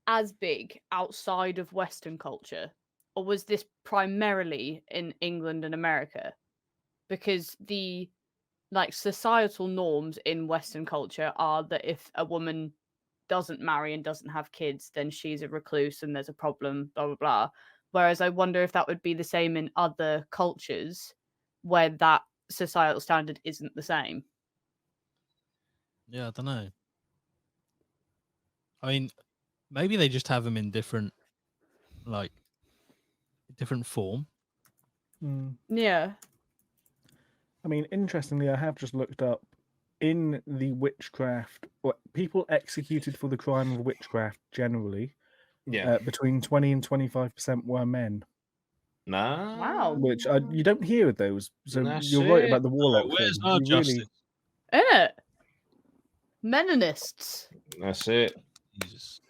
as big outside of Western culture, or was this primarily in England and America? Because the societal norms in Western culture are that if a woman doesn't marry and doesn't have kids, then she's a recluse and there's a problem, blah blah blah. Whereas I wonder if that would be the same in other cultures where that societal standard isn't the same. Yeah, I don't know. I mean, maybe they just have them in different form. Yeah. I mean, interestingly, I have just looked up in the witchcraft, people executed for the crime of witchcraft generally, between 20 and 25% were men. No. Wow. Which you don't hear of those. So you're right about the warlock thing. Where's our justice? Isn't it? Menonists. That's it. Jesus.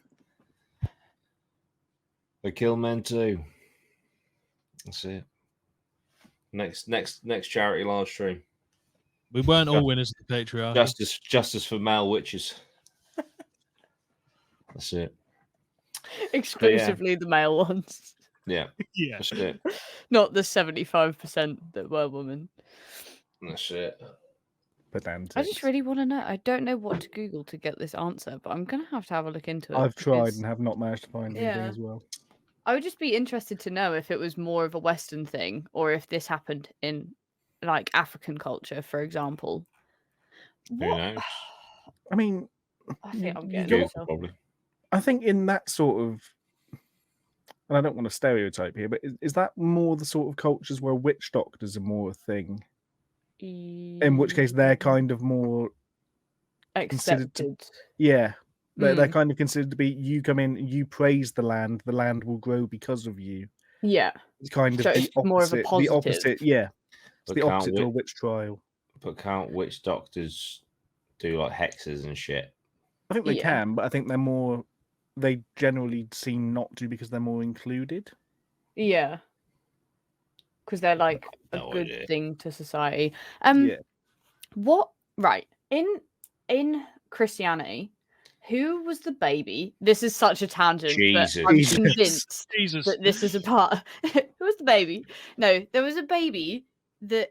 They kill men too. That's it. Next charity live stream. We weren't all winners of the patriarchy. Justice for male witches. That's it. Exclusively the male ones. Yeah. Yeah. That's it. Not the 75% that were women. That's it. Pedantic. I just really want to know. I don't know what to Google to get this answer, but I'm going to have a look into it. I've tried and have not managed to find anything as well. I would just be interested to know if it was more of a Western thing or if this happened in like African culture, for example. Who knows? I mean, I think I'm getting probably. I think in that sort of, and I don't want to stereotype here, but is that more the sort of cultures where witch doctors are more a thing? In which case they're kind of more accepted. They're kind of considered to be, you come in, you praise the land will grow because of you. Yeah. It's kind of so the opposite. More of a positive. The opposite, yeah. It's But the opposite to a witch trial. But can't witch doctors do like hexes and shit? I think they can, but I think they generally seem not to because they're more included. Yeah. Because they're like a good thing to society. What in Christianity, who was the baby? This is such a tangent, but I'm convinced that this is a part. Who was the baby? No, there was a baby that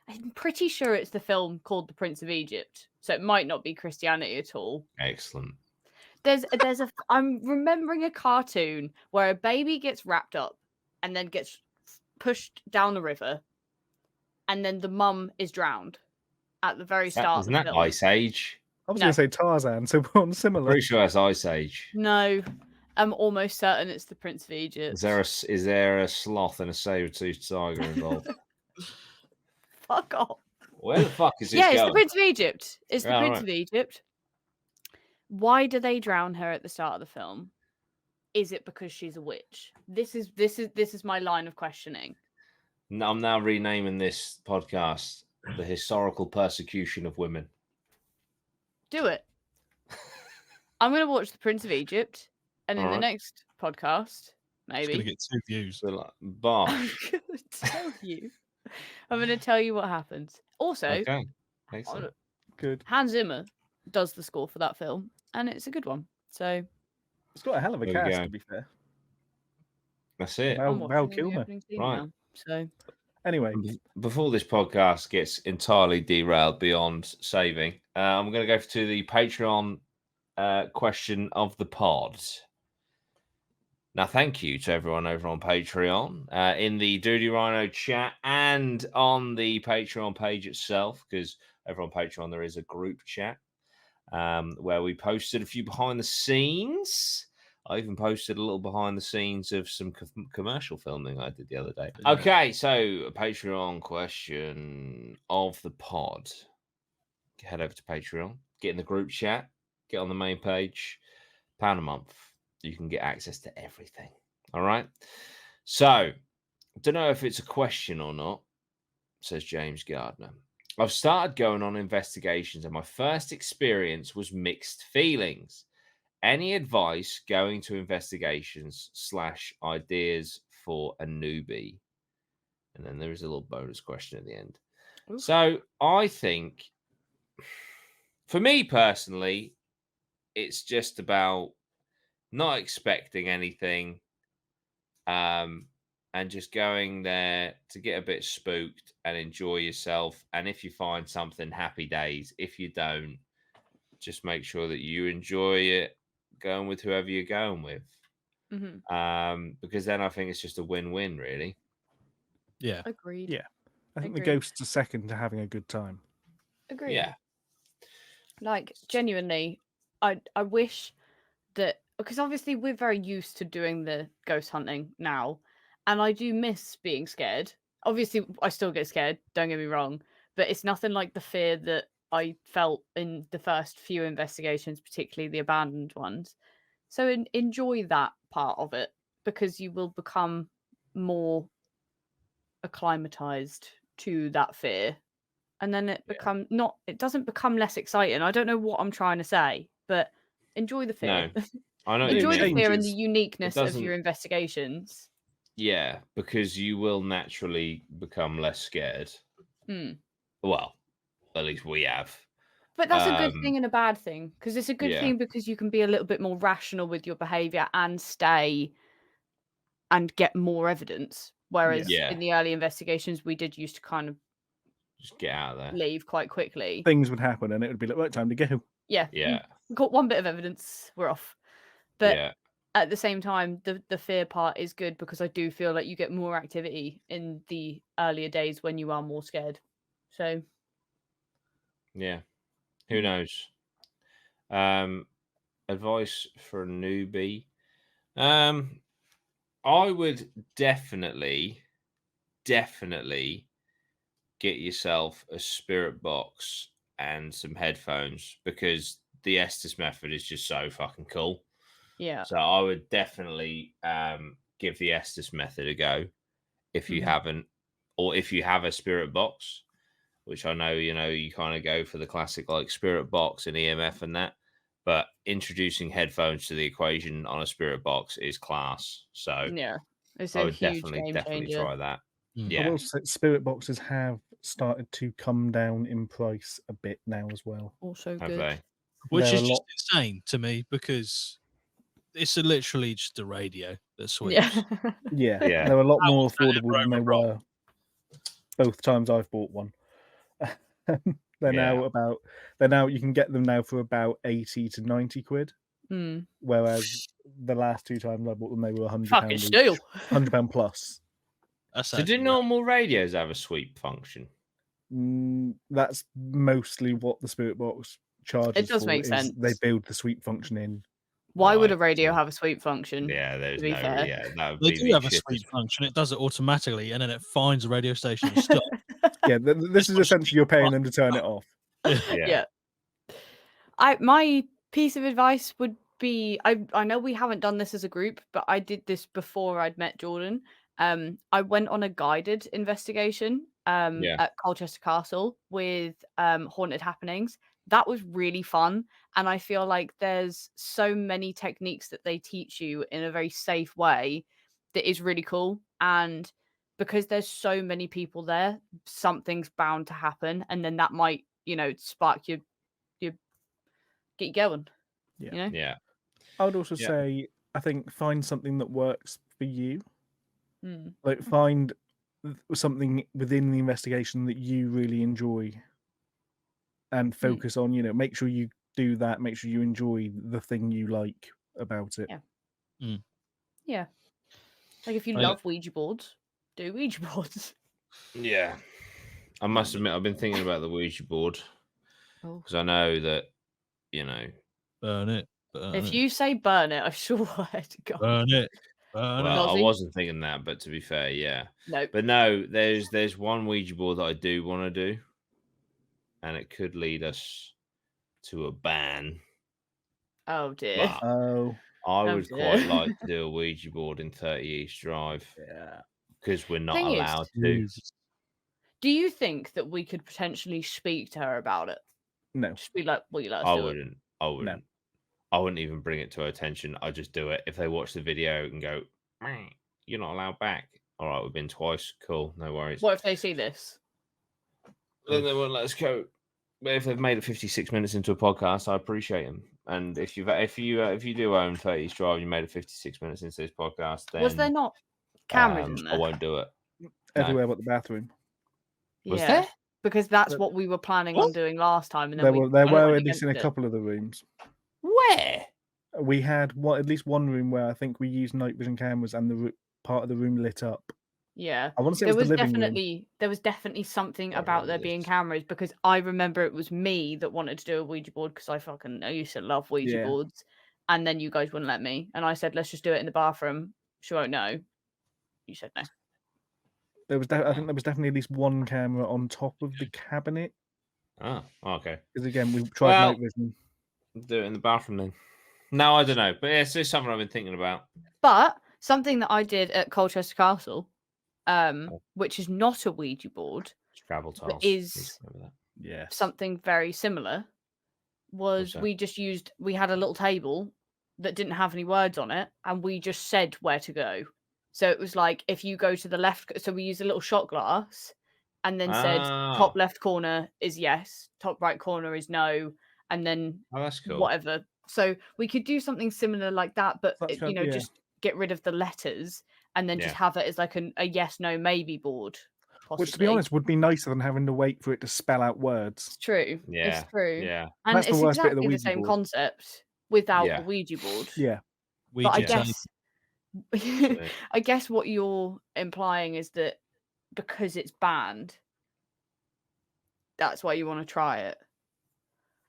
I'm pretty sure it's the film called The Prince of Egypt, so it might not be Christianity at all. Excellent. I'm remembering a cartoon where a baby gets wrapped up and then gets pushed down the river, and then the mum is drowned at the very start of the film. Isn't that Ice Age? I was going to say Tarzan, so we're on similar. Pretty sure that's Ice Age. No, I'm almost certain it's the Prince of Egypt. Is there a sloth and a saber-toothed tiger involved? Fuck off. Where the fuck is this going? It's the Prince of Egypt. It's the Prince of Egypt. Why do they drown her at the start of the film? Is it because she's a witch? This is my line of questioning. I'm now renaming this podcast The Historical Persecution of Women. Do it. I'm going to watch The Prince of Egypt, and in the next podcast, maybe. It's going to get 2 views. So, like, I'm going to tell you. I'm going to tell you what happens. Also, good. Hans Zimmer does the score for that film, and it's a good one. So it's got a hell of a cast, to be fair. That's it. Val Kilmer. Right. Now, so anyway, before this podcast gets entirely derailed beyond saving, I'm going to go to the Patreon question of the pod. Now, thank you to everyone over on Patreon, in the Doody Rhino chat and on the Patreon page itself, because over on Patreon there is a group chat where we posted a few behind the scenes. I even posted a little behind the scenes of some commercial filming I did the other day. Okay, so a Patreon question of the pod. Head over to Patreon, get in the group chat, get on the main page. £1 a month. You can get access to everything. All right. So, I don't know if it's a question or not, says James Gardner. I've started going on investigations, and my first experience was mixed feelings. Any advice going to investigations / ideas for a newbie? And then there is a little bonus question at the end. Ooh. So I think, for me personally, it's just about not expecting anything, and just going there to get a bit spooked and enjoy yourself. And if you find something, happy days. If you don't, just make sure that you enjoy it, going with whoever you're going with. Mm-hmm. Because then I think it's just a win-win, really. Yeah. Agreed. Yeah. I think the ghost's a second to having a good time. Agreed. Yeah. Like, genuinely, I wish that, because obviously we're very used to doing the ghost hunting now, and I do miss being scared. Obviously, I still get scared, don't get me wrong, but it's nothing like the fear that I felt in the first few investigations, particularly the abandoned ones. So enjoy that part of it, because you will become more acclimatized to that fear, and then it doesn't become less exciting. I don't know what I'm trying to say, but Enjoy the fear. No, I know. Enjoy the fear and the changes. uniqueness of your investigations. Yeah, because you will naturally become less scared. Well, at least we have. But that's a good thing and a bad thing, because it's a good thing because you can be a little bit more rational with your behavior and stay and get more evidence. Whereas in the early investigations, we did used to kind of just get out of there, leave quite quickly. Things would happen and it would be like, right, time to go. Yeah. We've got one bit of evidence, we're off. But at the same time, the fear part is good because I do feel like you get more activity in the earlier days when you are more scared. So yeah. Who knows? Advice for a newbie. I would definitely get yourself a spirit box and some headphones, because the Estes method is just so fucking cool. Yeah. So I would definitely give the Estes method a go if you haven't, or if you have a spirit box, which I know, you kind of go for the classic like spirit box and EMF and that, but introducing headphones to the equation on a spirit box is class. So yeah, it's I a would huge definitely try that. I will say spirit boxes have started to come down in price a bit now as well. Also Have good. they? Which is just insane to me, because it's literally just a radio that sweeps. Yeah. They're a lot more affordable than they were both times I've bought one. They're now you can get them now for about 80 to 90 quid. Whereas the last two times I bought them, they were £100. Fucking steal. £100 plus. So do normal radios have a sweep function? That's mostly what the spirit box charges. It does make sense. They build the sweep function in. Why would a radio have a sweep function? Yeah, there's to be fair? that would They be do have a sweep function. It does it automatically, and then it finds a radio station and stops. Yeah, this is essentially you're paying them to turn it off. Yeah. My piece of advice would be, I know we haven't done this as a group, but I did this before I'd met Jordan. I went on a guided investigation at Colchester Castle with haunted happenings. That was really fun, and I feel like there's so many techniques that they teach you in a very safe way that is really cool. And because there's so many people there, something's bound to happen, and then that might, spark your get you going. Yeah. I would also say, I think, find something that works for you. Like, find something within the investigation that you really enjoy, and focus on, make sure you do that. Make sure you enjoy the thing you like about it. Yeah. Like, if you love Ouija boards, do Ouija boards. Yeah. I must admit, I've been thinking about the Ouija board, because I know that, burn it. If you say burn it, I sure to go. Burn it. Well, I wasn't thinking that, but to be fair, yeah. No. But no, there's one Ouija board that I do want to do, and it could lead us to a ban. Oh dear. I would quite like to do a Ouija board in 30 East Drive. Yeah. Because we're not allowed to. Do you think that we could potentially speak to her about it? No. Just be like, well, you let us I do wouldn't. it. I wouldn't. No. I wouldn't even bring it to her attention. I'd just do it. If they watch the video and go, you're not allowed back. All right, we've been twice. Cool, no worries. What if they see this? Then they won't let us go. But if they've made it 56 minutes into a podcast, I appreciate them. And if you do own 30 East Drive, you made it 56 minutes into this podcast, then was there not cameras in there? I won't do it. Everywhere but the bathroom. Was there? Because that's what we were planning on doing last time, and then there were at least in a couple of the rooms. Where? We had at least one room where I think we used night vision cameras and the part of the room lit up. Yeah, I want to say it was the living room. There was definitely something about there being cameras, because I remember it was me that wanted to do a Ouija board because I used to love Ouija boards, and then you guys wouldn't let me, and I said, let's just do it in the bathroom. She won't know. You said no. I think there was definitely at least one camera on top of the cabinet. Oh, okay. Because again, we tried night vision. Do it in the bathroom then. No, I don't know, but it's just something I've been thinking about. But something that I did at Colchester Castle, which is not a Ouija board, Travel tiles is something very similar, was we had a little table that didn't have any words on it, and we just said where to go. So it was like, if you go to the left, so we used a little shot glass and then said top left corner is yes, top right corner is no, and then that's cool. Whatever. So we could do something similar like that, but just get rid of the letters and then just have it as like a yes, no, maybe board. Possibly. Which, to be honest, would be nicer than having to wait for it to spell out words. It's true. Yeah. It's true. Yeah. And that's it's the worst exactly bit of the Ouija same board. Concept without the Ouija board. Yeah. But I guess I guess what you're implying is that because it's banned, that's why you want to try it.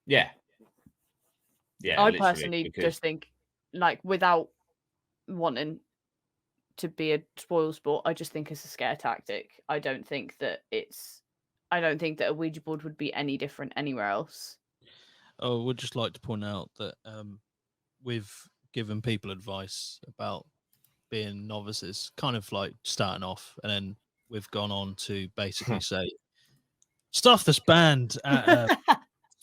Yeah. Yeah. I personally just think, like, without wanting to be a spoil sport, I just think it's a scare tactic. I don't think that a Ouija board would be any different anywhere else. I would just like to point out that we've given people advice about being novices, kind of like starting off, and then we've gone on to basically say stuff that's banned at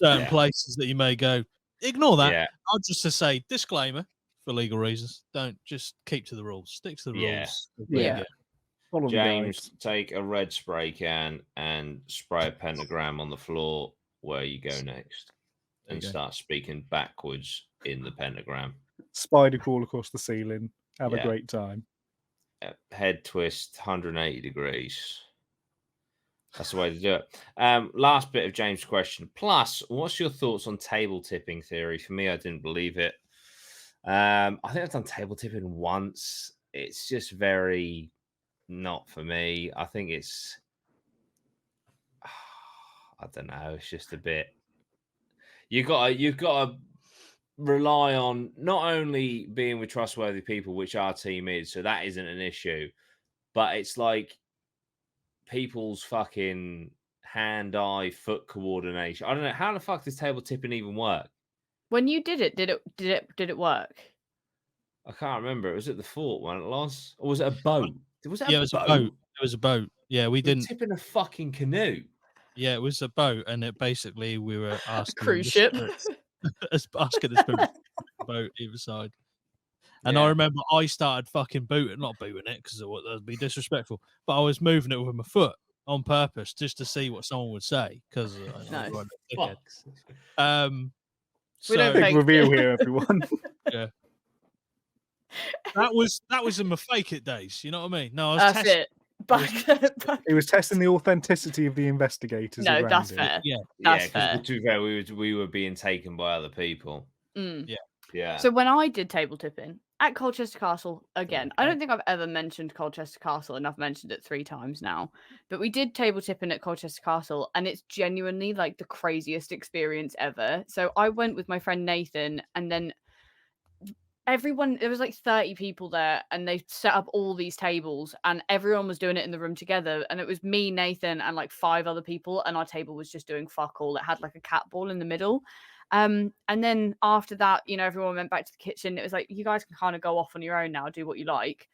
certain places that you may go, ignore that. Yeah. I'll just say disclaimer for legal reasons. Don't just keep to the rules. Stick to the rules. Yeah. James, take a red spray can and spray a pentagram on the floor where you go next, and start speaking backwards in the pentagram. Spider crawl across the ceiling. Have a great time. Head twist 180 degrees. That's the way to do it. Last bit of James' question. Plus, what's your thoughts on table tipping theory? For me, I didn't believe it. I think I've done table tipping once. It's just very not for me. I think it's, I don't know. It's just a bit. You've got to rely on not only being with trustworthy people, which our team is, so that isn't an issue, but it's like people's fucking hand-eye foot coordination. I don't know, how the fuck does table tipping even work? When you did it work? I can't remember. It was at the fort when it was, or was it a boat? It was a boat. It was a boat. Yeah, we didn't tipping a fucking canoe. Yeah, it was a boat, and it basically we were asking cruise ship, asking the spirits boat either side. And I remember I started fucking not booting it because that would be disrespectful, but I was moving it with my foot on purpose just to see what someone would say because we don't big reveal here, everyone. Yeah. That was in my fake it days. You know what I mean? No, I was testing it. He was testing the authenticity of the investigators. No, that's fair. Yeah, that's fair. To be fair, we were being taken by other people. Yeah. So when I did table tipping at Colchester Castle, again, I don't think I've ever mentioned Colchester Castle, and I've mentioned it 3 times now. But we did table tipping at Colchester Castle, and it's genuinely like the craziest experience ever. So I went with my friend Nathan, and then everyone, there was like 30 people there, and they set up all these tables, and everyone was doing it in the room together. And it was me, Nathan, and like 5 other people, and our table was just doing fuck all. It had like a cat ball in the middle. And then after that, everyone went back to the kitchen. It was like, you guys can kind of go off on your own now, do what you like.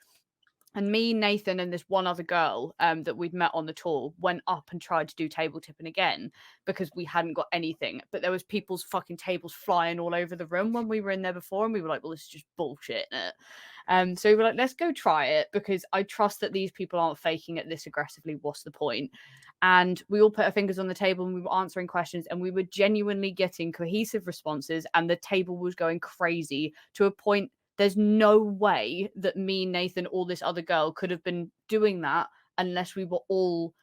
And me, Nathan, and this one other girl that we'd met on the tour went up and tried to do table tipping again because we hadn't got anything. But there was people's fucking tables flying all over the room when we were in there before. And we were like, well, this is just bullshit, isn't it? So we were like, let's go try it because I trust that these people aren't faking it this aggressively. What's the point? And we all put our fingers on the table and we were answering questions and we were genuinely getting cohesive responses and the table was going crazy to a point. There's no way that me, Nathan, or this other girl could have been doing that unless we were all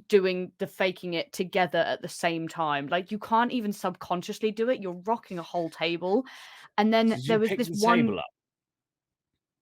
doing the faking it together at the same time. Like, you can't even subconsciously do it. You're rocking a whole table. And then there was this one. Table up?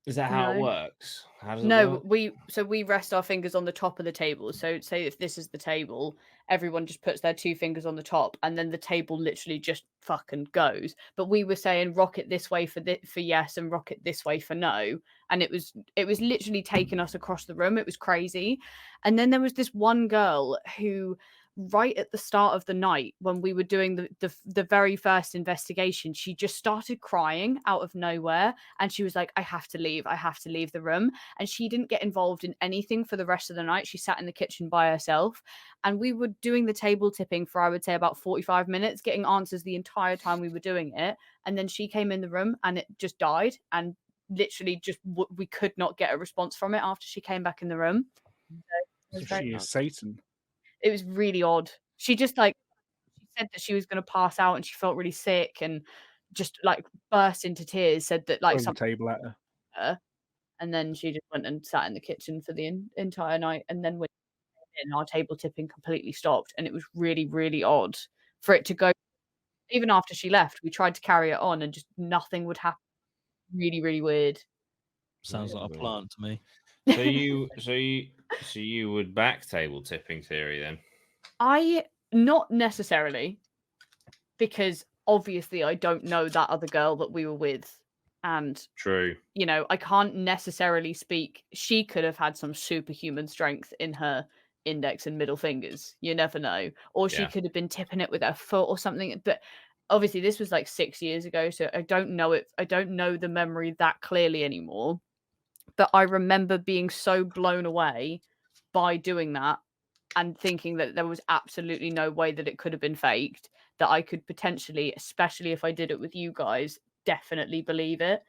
Is that how it works? How does it work? we rest our fingers on the top of the table. So say if this is the table, everyone just puts their 2 fingers on the top, and then the table literally just fucking goes. But we were saying rock it this way for yes, and rock it this way for no, and it was literally taking us across the room. It was crazy. And then there was this one girl who right at the start of the night when we were doing the very first investigation, she just started crying out of nowhere, and she was like, I have to leave the room. And she didn't get involved in anything for the rest of the night. She sat in the kitchen by herself, and we were doing the table tipping for, I would say, about 45 minutes, getting answers the entire time we were doing it. And then she came in the room and it just died, and literally just we could not get a response from it after she came back in the room. So she is Satan. It was really odd. She just she said that she was going to pass out and she felt really sick and just like burst into tears. Said that like some table at her, and then she just went and sat in the kitchen for the entire night. And then when our table tipping completely stopped, and it was really, really odd for it to go. Even after she left, we tried to carry it on, and just nothing would happen. Really, really weird. Sounds like a plant to me. So you would back table tipping theory then? Not necessarily, because obviously I don't know that other girl that we were with, and true, you know, I can't necessarily speak. She could have had some superhuman strength in her index and middle fingers. You never know, or she could have been tipping it with her foot or something. But obviously, this was like 6 years ago, so I don't know it. I don't know the memory that clearly anymore. But I remember being so blown away by doing that and thinking that there was absolutely no way that it could have been faked, that I could potentially, especially if I did it with you guys, definitely believe it,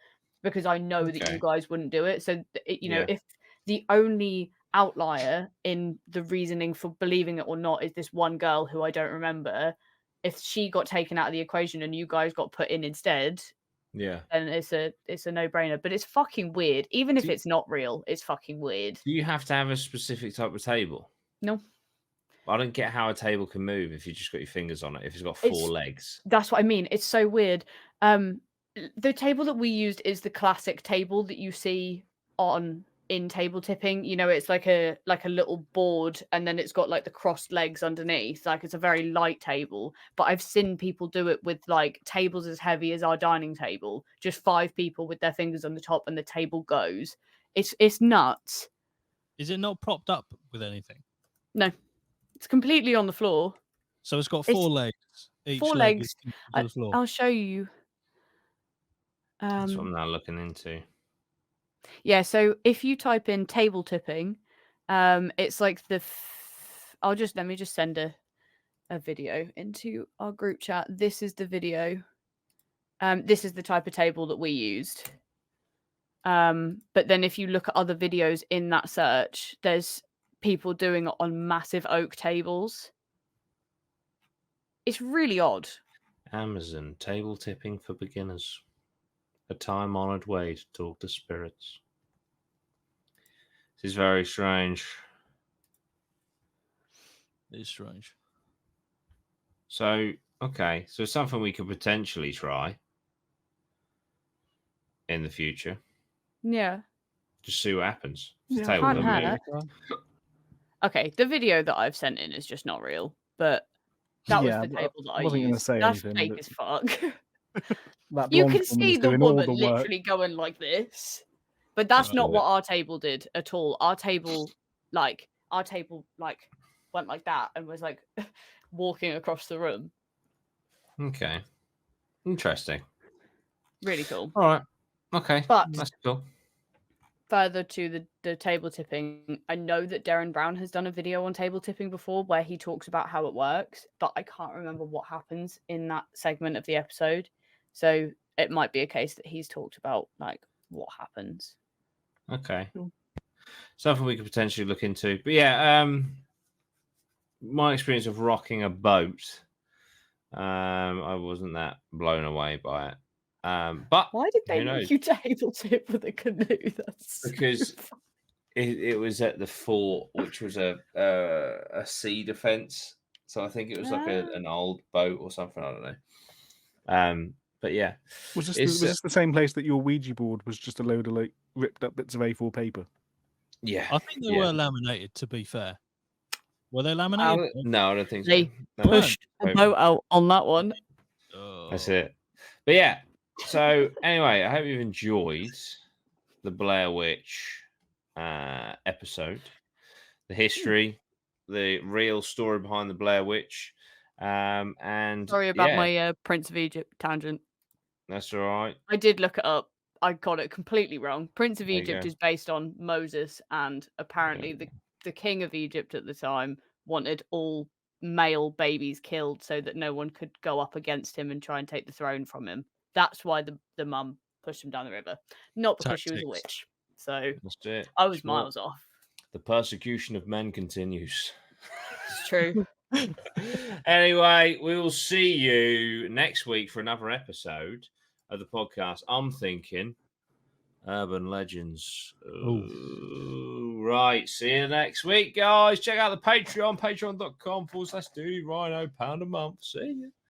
because I know that you guys wouldn't do it. So, you know, if the only outlier in the reasoning for believing it or not is this one girl who I don't remember, if she got taken out of the equation and you guys got put in instead, and it's a no-brainer. But it's fucking weird. Even if it's not real, it's fucking weird. Do you have to have a specific type of table? No. I don't get how a table can move if you just got your fingers on it, if it's got four legs. That's what I mean. It's so weird. The table that we used is the classic table that you see in table tipping. You know, it's like a little board, and then it's got like the crossed legs underneath. Like, it's a very light table. But I've seen people do it with like tables as heavy as our dining table, just 5 people with their fingers on the top, and the table goes. It's nuts. Is it not propped up with anything? No, it's completely on the floor. So it's got 4 legs. Each 4 leg legs. is on the floor. I'll show you. That's what I'm now looking into. Yeah, so if you type in table tipping, it's like let me just send a video into our group chat. This is the video. This is the type of table that we used. But then if you look at other videos in that search, there's people doing it on massive oak tables. It's really odd. Amazon, table tipping for beginners. A time-honored way to talk to spirits. This is very strange. It is strange. So, okay. So something we could potentially try in the future. Yeah. Just see what happens. Okay, the video that I've sent in is just not real, but that was the table that I wasn't used. That's fake as fuck. You can see the woman literally going like this, but that's not what our table did at all. Our table went like that and was like walking across the room. Okay, interesting. Really cool. All right. Okay, but that's cool. Further to the table tipping, I know that Darren Brown has done a video on table tipping before where he talks about how it works, but I can't remember what happens in that segment of the episode. So it might be a case that he's talked about like what happens. Okay. Something we could potentially look into. But yeah, my experience of rocking a boat, I wasn't that blown away by it. But why did they make you table tip with a canoe? Because it was at the fort, which was a sea defense. So I think it was like an old boat or something. I don't know. But yeah, was this the same place that your Ouija board was just a load of like ripped up bits of A4 paper? Yeah, I think they were laminated. To be fair, were they laminated? No, I don't think so. They pushed the boat out on that one. That's it. But yeah. So anyway, I hope you've enjoyed the Blair Witch episode, the history, the real story behind the Blair Witch. And sorry about my Prince of Egypt tangent. That's all right. I did look it up. I got it completely wrong. Prince of Egypt is based on Moses, and apparently the king of Egypt at the time wanted all male babies killed so that no one could go up against him and try and take the throne from him. That's why the mum pushed him down the river, not because she was a witch. So that's it. I was miles off. The persecution of men continues. It's true. Anyway, we will see you next week for another episode of the podcast. I'm thinking Urban Legends. Right. See you next week, guys. Check out the Patreon, patreon.com/DutyRhino, £1 a month. See you.